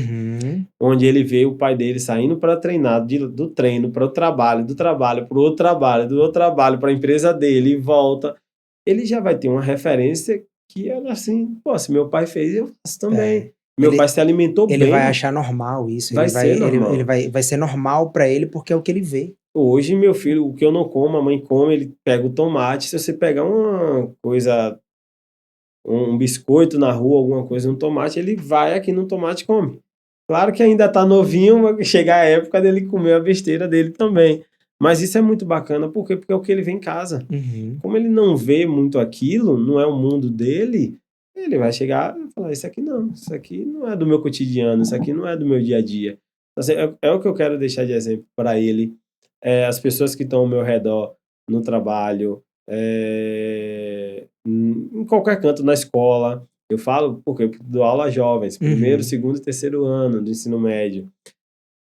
onde ele vê o pai dele saindo para treinar, do treino para o trabalho, do trabalho para o outro trabalho, do outro trabalho para a empresa dele e volta. Ele já vai ter uma referência que ela assim, pô, se meu pai fez, eu faço também. Meu pai se alimentou bem. Ele vai achar normal isso. Vai ser normal. Ele vai ser normal para ele porque é o que ele vê. Hoje, meu filho, o que eu não como, a mãe come, ele pega o tomate. Se você pegar uma coisa, um biscoito na rua, alguma coisa, um tomate, ele vai aqui no tomate e come. Claro que ainda tá novinho, vai chegar a época dele comer a besteira dele também. Mas isso é muito bacana, por quê? Porque é o que ele vê em casa. Como ele não vê muito aquilo, não é o mundo dele, ele vai chegar e falar, isso aqui não é do meu cotidiano, isso aqui não é do meu dia a dia. Assim, é o que eu quero deixar de exemplo para ele. As pessoas que estão ao meu redor, no trabalho, em qualquer canto, na escola. Eu falo porque eu dou aula a jovens, primeiro, segundo e terceiro ano do ensino médio.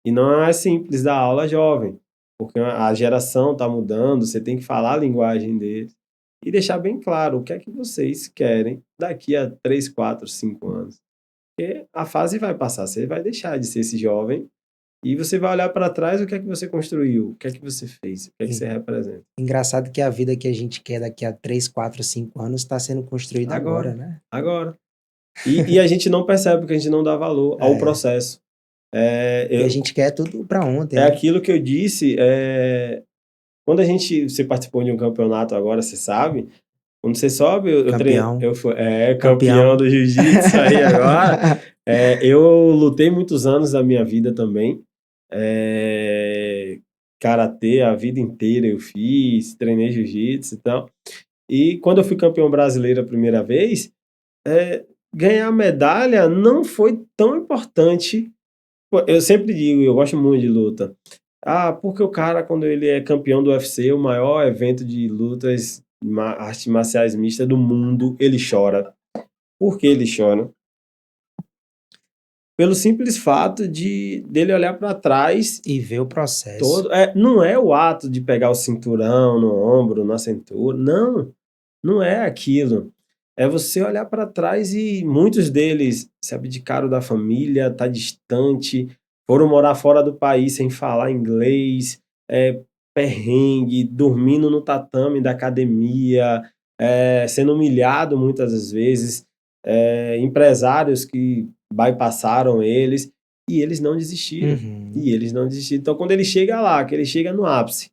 E não é simples dar aula a jovem, porque a geração está mudando, você tem que falar a linguagem deles e deixar bem claro o que é que vocês querem daqui a 3, 4, 5 anos. Porque a fase vai passar, você vai deixar de ser esse jovem e você vai olhar para trás o que é que você construiu, o que é que você fez, o que é que você representa. Engraçado que a vida que a gente quer daqui a 3, 4, 5 anos está sendo construída agora, Agora, né? agora. E a gente não percebe porque a gente não dá valor ao É. processo. E a gente quer tudo para ontem, É né? aquilo que eu disse, quando você participou de um campeonato agora, você sabe, quando você sobe, eu treino, Campeão. eu fui campeão Campeão. do jiu-jitsu aí agora. Eu lutei muitos anos da minha vida também. Karatê a vida inteira eu fiz, treinei jiu-jitsu e tal. E quando eu fui campeão brasileiro a primeira vez, ganhar medalha não foi tão importante. Pô, eu sempre digo, eu gosto muito de luta. Porque o cara, quando ele é campeão do UFC, o maior evento de lutas, artes marciais mistas do mundo, ele chora. Por que ele chora? Pelo simples fato dele olhar para trás E ver o processo. não é o ato de pegar o cinturão no ombro, na cintura. Não, não é aquilo. É você olhar para trás e muitos deles se abdicaram da família, tá distante, foram morar fora do país sem falar inglês, perrengue, dormindo no tatame da academia, sendo humilhado muitas das vezes, empresários que bypassaram eles e eles não desistiram. Uhum. E eles não desistiram. Então, quando ele chega lá, que ele chega no ápice,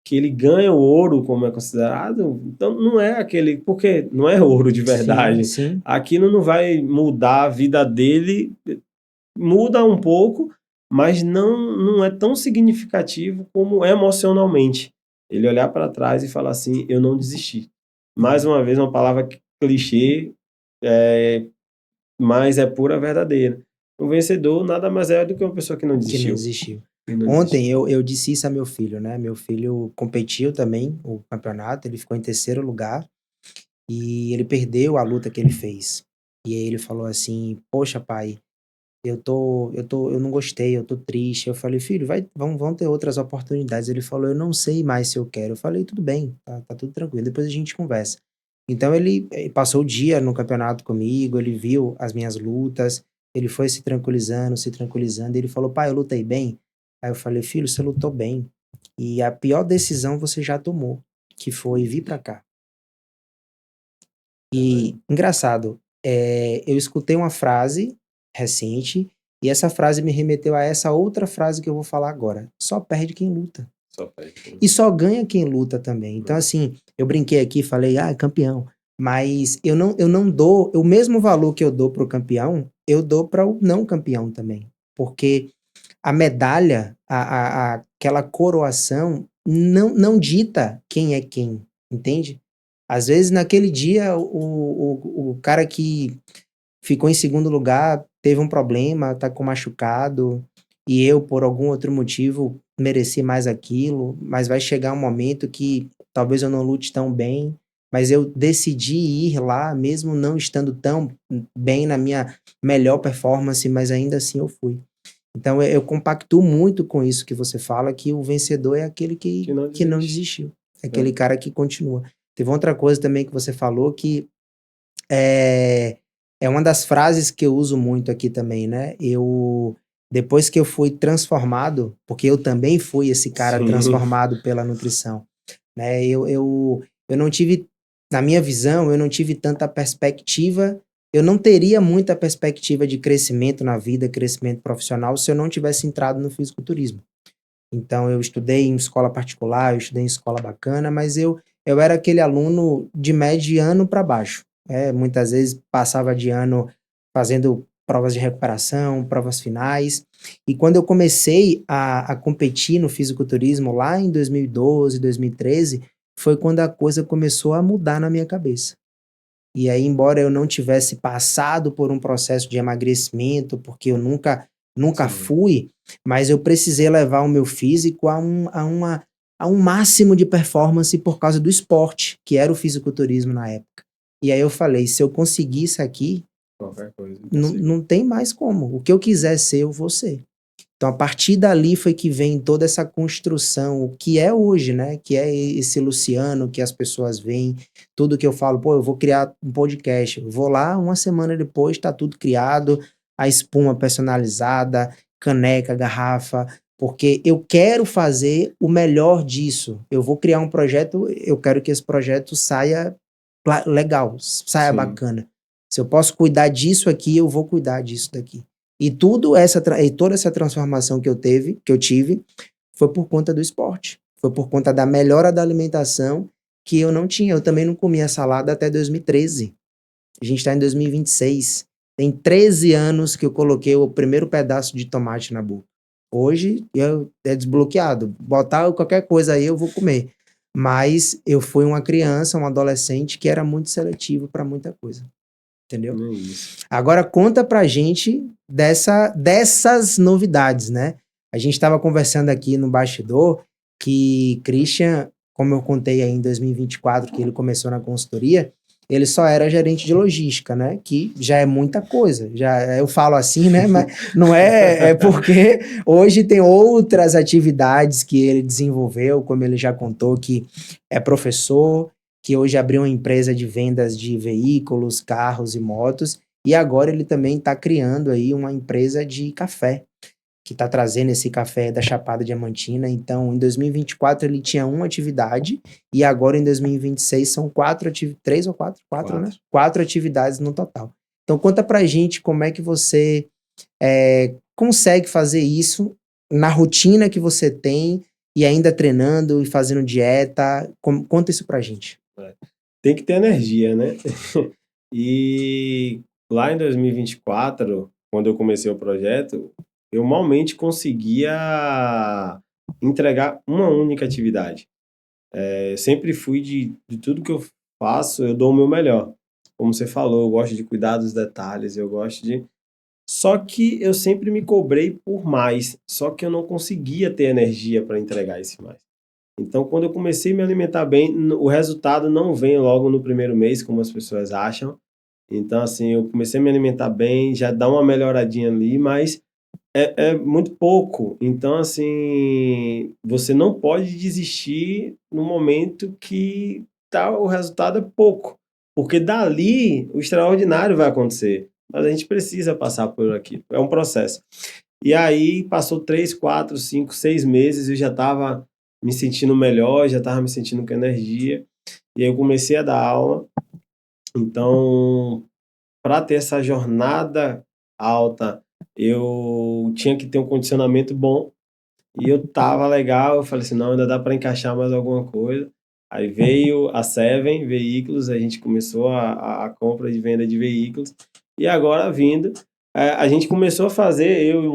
que ele ganha o ouro, como é considerado, então não é aquele, porque não é ouro de verdade. Sim. Aquilo não vai mudar a vida dele, muda um pouco, mas não é tão significativo como emocionalmente. Ele olhar para trás e falar assim, eu não desisti. Mais uma vez, uma palavra clichê, mas é pura verdadeira. O vencedor nada mais é do que uma pessoa que não Que não desistiu. desistiu. Ontem eu disse isso a meu filho, né? Meu filho competiu também o campeonato, ele ficou em 3º lugar e ele perdeu a luta que ele fez. E aí ele falou assim: "Poxa, pai, eu não gostei, eu tô triste". Eu falei: "Filho, vão ter outras oportunidades". Ele falou: "Eu não sei mais se eu quero". Eu falei: "Tudo bem, tá tudo tranquilo, depois a gente conversa". Então ele passou o dia no campeonato comigo, ele viu as minhas lutas, ele foi se tranquilizando, e ele falou: "Pai, eu lutei bem?". Aí eu falei: "Filho, você lutou bem, e a pior decisão você já tomou, que foi vir pra cá". E engraçado, eu escutei uma frase recente, e essa frase me remeteu a essa outra frase que eu vou falar agora: "Só perde quem luta". Só perde. E só ganha quem luta também. Então, assim, eu brinquei aqui, falei: "Ah, campeão", mas eu não dou o mesmo valor que eu dou para o campeão, eu dou para o não campeão também. Porque a medalha, aquela coroação não dita quem é quem, entende? Às vezes, naquele dia, o cara que ficou em 2º lugar, teve um problema, tá com machucado, e eu, por algum outro motivo, mereci mais aquilo, mas vai chegar um momento que talvez eu não lute tão bem, mas eu decidi ir lá, mesmo não estando tão bem na minha melhor performance, mas ainda assim eu fui. Então eu compactuo muito com isso que você fala, que o vencedor é aquele Que não que não desiste. desistiu, é aquele cara que continua. Teve outra coisa também que você falou que é, é uma das frases que eu uso muito aqui também, né? Depois que eu fui transformado, porque eu também fui esse cara Sim. transformado pela nutrição, né? Eu não tive, na minha visão, eu não tive tanta perspectiva, eu não teria muita perspectiva de crescimento na vida, crescimento profissional, se eu não tivesse entrado no fisiculturismo. Então, eu estudei em escola particular, eu estudei em escola bacana, mas eu era aquele aluno de mediano para baixo. Muitas vezes passava de ano fazendo provas de recuperação, provas finais. E quando eu comecei a competir no fisiculturismo lá em 2012, 2013, foi quando a coisa começou a mudar na minha cabeça. E aí, embora eu não tivesse passado por um processo de emagrecimento, porque eu nunca Sim. fui, mas eu precisei levar o meu físico a um máximo de performance por causa do esporte, que era o fisiculturismo na época. E aí eu falei, se eu conseguir isso aqui, Qualquer coisa eu não, consigo. não tem mais como. O que eu quiser ser, eu vou ser. Então, a partir dali foi que vem toda essa construção, o que é hoje, né? Que é esse Luciano que as pessoas veem, tudo que eu falo, pô, eu vou criar um podcast. Eu vou lá, uma semana depois tá tudo criado, a espuma personalizada, caneca, garrafa, porque eu quero fazer o melhor disso. Eu vou criar um projeto, eu quero que esse projeto saia legal, saia Sim. bacana. Se eu posso cuidar disso aqui, eu vou cuidar disso daqui. E toda essa transformação que eu tive, foi por conta do esporte. Foi por conta da melhora da alimentação que eu não tinha. Eu também não comia salada até 2013. A gente está em 2026. Tem 13 anos que eu coloquei o primeiro pedaço de tomate na boca. Hoje é desbloqueado. Botar qualquer coisa aí eu vou comer. Mas eu fui uma criança, um adolescente que era muito seletivo para muita coisa. Entendeu? É isso. Agora conta pra gente dessas novidades, né? A gente estava conversando aqui no bastidor que Christian, como eu contei aí em 2024, que ele começou na consultoria, ele só era gerente de logística, né? Que já é muita coisa. Já eu falo assim, né? Mas não é porque hoje tem outras atividades que ele desenvolveu, como ele já contou, que é professor, que hoje abriu uma empresa de vendas de veículos, carros e motos, e agora ele também está criando aí uma empresa de café, que está trazendo esse café da Chapada Diamantina. Então, em 2024 ele tinha uma atividade, e agora em 2026 são três ou quatro, né? 4 atividades no total. Então, conta pra gente como é que você consegue fazer isso na rotina que você tem, e ainda treinando e fazendo dieta. Conta isso pra gente. Tem que ter energia, né? E lá em 2024, quando eu comecei o projeto, eu malmente conseguia entregar uma única atividade. Eu sempre fui de tudo que eu faço, eu dou o meu melhor. Como você falou, eu gosto de cuidar dos detalhes, eu gosto de... Só que eu sempre me cobrei por mais, só que eu não conseguia ter energia para entregar esse mais. Então, quando eu comecei a me alimentar bem, o resultado não vem logo no primeiro mês, como as pessoas acham. Então, assim, eu comecei a me alimentar bem, já dá uma melhoradinha ali, mas é muito pouco. Então, assim, você não pode desistir no momento que o resultado é pouco, porque dali o extraordinário vai acontecer. Mas a gente precisa passar por aqui. É um processo. E aí, passou 3, 4, 5, 6 meses, eu já estava me sentindo melhor, já estava me sentindo com energia. E aí eu comecei a dar aula. Então, para ter essa jornada alta, eu tinha que ter um condicionamento bom. E eu tava legal, eu falei assim, não, ainda dá para encaixar mais alguma coisa. Aí veio a Seven Veículos, a gente começou a compra de venda de veículos. E agora vindo, a gente começou a fazer, eu e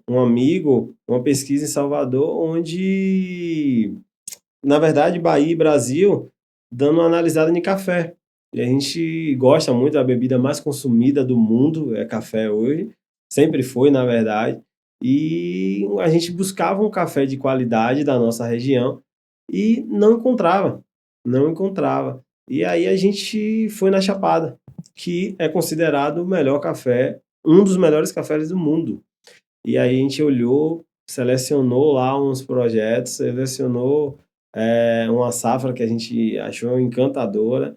um amigo, uma pesquisa em Salvador, onde, na verdade, Bahia e Brasil, dando uma analisada em café. E a gente gosta muito da bebida mais consumida do mundo, é café hoje. Sempre foi, na verdade. E a gente buscava um café de qualidade da nossa região e não encontrava. Não encontrava. E aí a gente foi na Chapada, que é considerado o melhor café, um dos melhores cafés do mundo. E aí a gente olhou, selecionou lá uns projetos, selecionou uma safra que a gente achou encantadora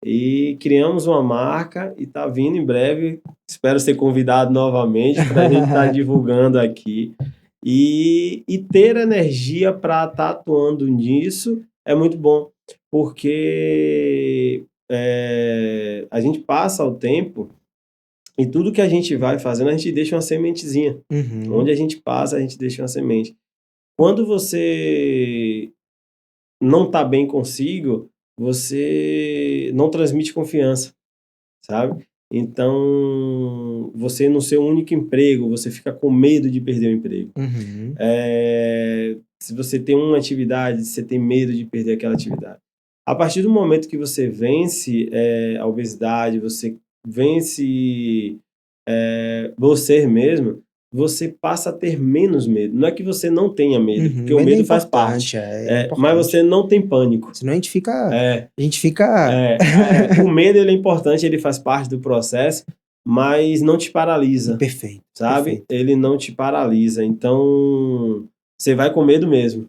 e criamos uma marca e está vindo em breve. Espero ser convidado novamente para a gente estar divulgando aqui. E ter energia para estar atuando nisso é muito bom, porque a gente passa o tempo e tudo que a gente vai fazendo, a gente deixa uma sementezinha. Uhum. Onde a gente passa, a gente deixa uma semente. Quando você não está bem consigo, você não transmite confiança, sabe? Então, você no seu único emprego, você fica com medo de perder o emprego. Uhum. Se você tem uma atividade, você tem medo de perder aquela atividade. A partir do momento que você vence a obesidade, você vence você mesmo, você passa a ter menos medo. Não é que você não tenha medo, porque o medo faz parte. Mas você não tem pânico. Senão a gente fica... A gente fica... O medo, ele é importante, ele faz parte do processo, mas não te paralisa, Perfeito, sabe? perfeito. Ele não te paralisa, então você vai com medo mesmo.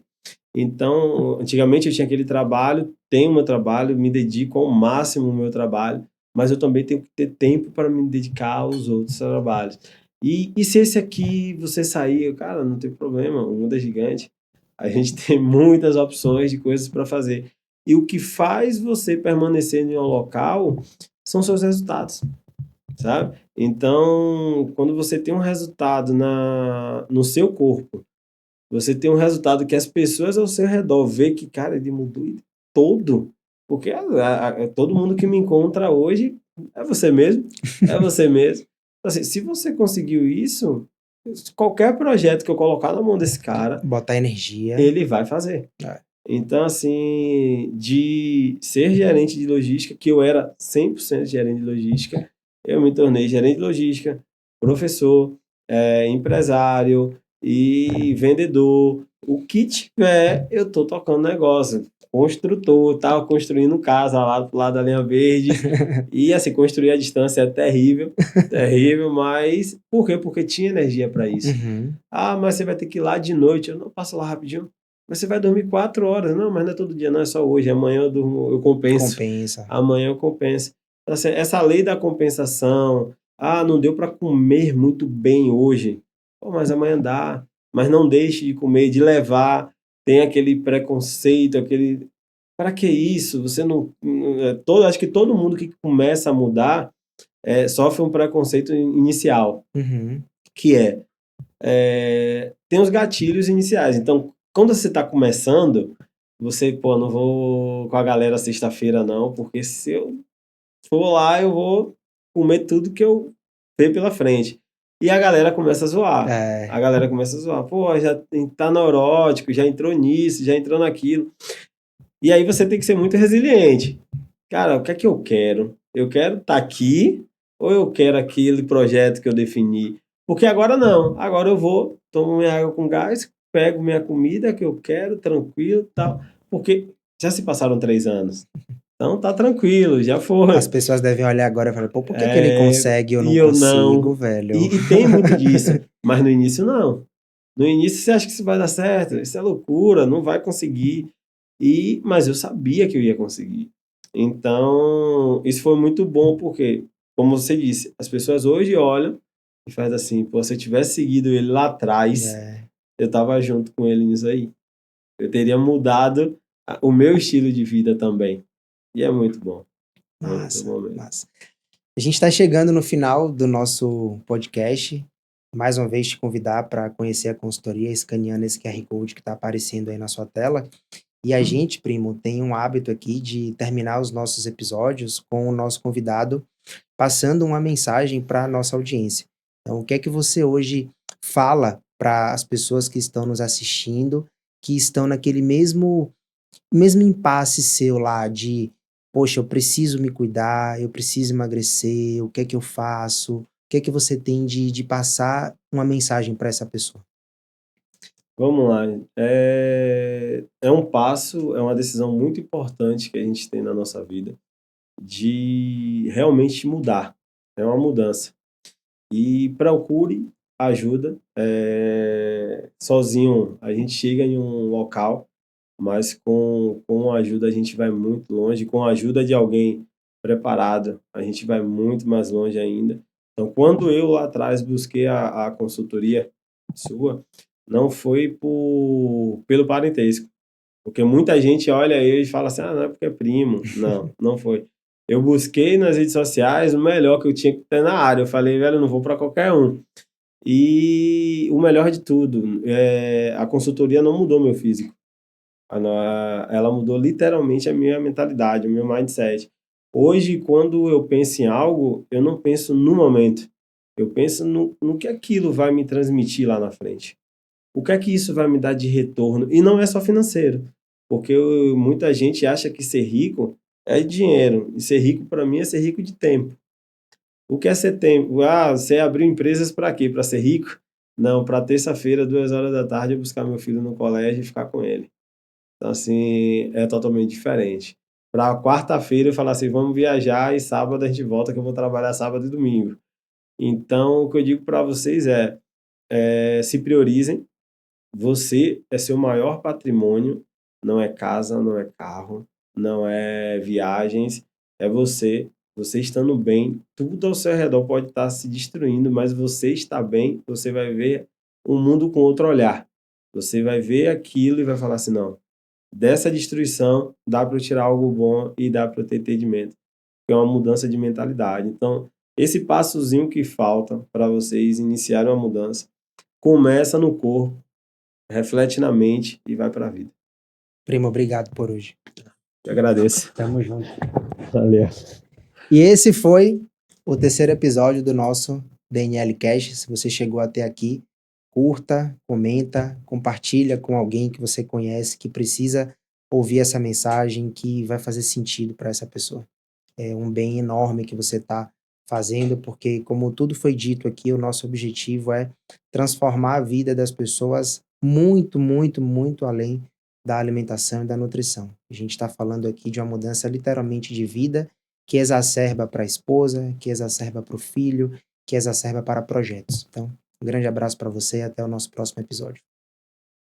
Então, antigamente eu tinha aquele trabalho, tenho meu trabalho, me dedico ao máximo ao meu trabalho, mas eu também tenho que ter tempo para me dedicar aos outros trabalhos. E se esse aqui você sair, cara, não tem problema, o mundo é gigante. A gente tem muitas opções de coisas para fazer. E o que faz você permanecer em um local são seus resultados, sabe? Então, quando você tem um resultado no seu corpo, você tem um resultado que as pessoas ao seu redor vê que, cara, ele mudou todo. Porque todo mundo que me encontra hoje é você mesmo, é você mesmo. Assim, se você conseguiu isso, qualquer projeto que eu colocar na mão desse cara, Botar energia. ele vai fazer. É. Então, assim, de ser gerente de logística, que eu era 100% gerente de logística, eu me tornei gerente de logística, professor, empresário e vendedor. O que tiver, eu tô tocando negócio. Construtor, tava construindo casa lá do lado da linha verde. E, assim, construir à distância é terrível, terrível, mas por quê? Porque tinha energia para isso. Uhum. Ah, mas você vai ter que ir lá de noite. Eu não passo lá rapidinho. Mas você vai dormir 4 horas. Não, mas não é todo dia, não, é só hoje. Amanhã eu durmo, eu compenso. Compensa. Amanhã eu compenso. Então, assim, essa lei da compensação. Ah, não deu para comer muito bem hoje. Pô, mas amanhã dá. Mas não deixe de comer, de levar. Tem aquele preconceito, aquele. Para que isso? Você não. Acho que todo mundo que começa a mudar sofre um preconceito inicial, Uhum. que tem os gatilhos iniciais. Então, quando você está começando, você, pô, não vou com a galera sexta-feira, não, porque se eu for lá, eu vou comer tudo que eu ver pela frente. E a galera começa a zoar. A É. galera começa a zoar. Pô, já tá neurótico, já entrou nisso, já entrou naquilo. E aí você tem que ser muito resiliente. Cara, o que é que eu quero? Eu quero estar aqui ou eu quero aquele projeto que eu defini? Porque agora não. Agora eu vou, tomo minha água com gás, pego minha comida que eu quero, tranquilo, tal. Porque já se passaram 3 anos. Então tá tranquilo, já As foi. pessoas devem olhar agora e falar, pô, por que que ele consegue e eu E não eu consigo, não. velho? E tem muito disso. Mas no início não. No início você acha que isso vai dar certo. Isso é loucura, não vai conseguir. Mas eu sabia que eu ia conseguir. Então, isso foi muito bom porque, como você disse, as pessoas hoje olham e fazem assim, pô, se eu tivesse seguido ele lá atrás, É. eu tava junto com ele nisso aí. Eu teria mudado o meu estilo de vida também. E é muito bom. Muito Massa, bom mesmo. massa. A gente está chegando no final do nosso podcast. Mais uma vez te convidar para conhecer a consultoria, escaneando esse QR Code que está aparecendo aí na sua tela. E a gente, primo, tem um hábito aqui de terminar os nossos episódios com o nosso convidado passando uma mensagem para a nossa audiência. Então, o que é que você hoje fala para as pessoas que estão nos assistindo, que estão naquele mesmo impasse seu lá de, poxa, eu preciso me cuidar, eu preciso emagrecer, o que é que eu faço? O que é que você tem de passar uma mensagem para essa pessoa? Vamos lá. É um passo, é uma decisão muito importante que a gente tem na nossa vida de realmente mudar. É uma mudança. E procure ajuda. Sozinho a gente chega em um local, mas com a ajuda a gente vai muito longe. Com a ajuda de alguém preparado, a gente vai muito mais longe ainda. Então, quando eu lá atrás busquei a consultoria sua, não foi pelo parentesco. Porque muita gente olha eu e fala assim, ah, não é porque é primo. Não, não foi. Eu busquei nas redes sociais o melhor que eu tinha que ter na área. Eu falei, velho, eu não vou para qualquer um. E o melhor de tudo, a consultoria não mudou meu físico. Ela mudou literalmente a minha mentalidade, o meu mindset. Hoje, quando eu penso em algo, eu não penso no momento. Eu penso no que aquilo vai me transmitir lá na frente. O que é que isso vai me dar de retorno? E não é só financeiro, porque muita gente acha que ser rico é dinheiro. E ser rico, para mim, é ser rico de tempo. O que é ser tempo? Ah, você abriu empresas para quê? Para ser rico? Não, para terça-feira, 2 horas da tarde, eu buscar meu filho no colégio e ficar com ele. Então, assim, é totalmente diferente. Para quarta-feira, eu falar assim, vamos viajar e sábado a gente volta, que eu vou trabalhar sábado e domingo. Então, o que eu digo para vocês se priorizem. Você é seu maior patrimônio, não é casa, não é carro, não é viagens, é você. Você estando bem, tudo ao seu redor pode estar se destruindo, mas você está bem, você vai ver o mundo com outro olhar. Você vai ver aquilo e vai falar assim, não, dessa destruição dá para eu tirar algo bom e dá para eu ter entendimento. É uma mudança de mentalidade. Então, esse passozinho que falta para vocês iniciarem uma mudança, começa no corpo, reflete na mente e vai para a vida. Primo, obrigado por hoje. Eu agradeço. Tamo junto. Valeu. E esse foi o terceiro episódio do nosso DNL Cash. Se você chegou até aqui, curta, comenta, compartilha com alguém que você conhece que precisa ouvir essa mensagem que vai fazer sentido para essa pessoa. É um bem enorme que você está fazendo, porque, como tudo foi dito aqui, o nosso objetivo é transformar a vida das pessoas muito, muito, muito além da alimentação e da nutrição. A gente está falando aqui de uma mudança literalmente de vida que exacerba para a esposa, que exacerba para o filho, que exacerba para projetos. Então, um grande abraço para você e até o nosso próximo episódio.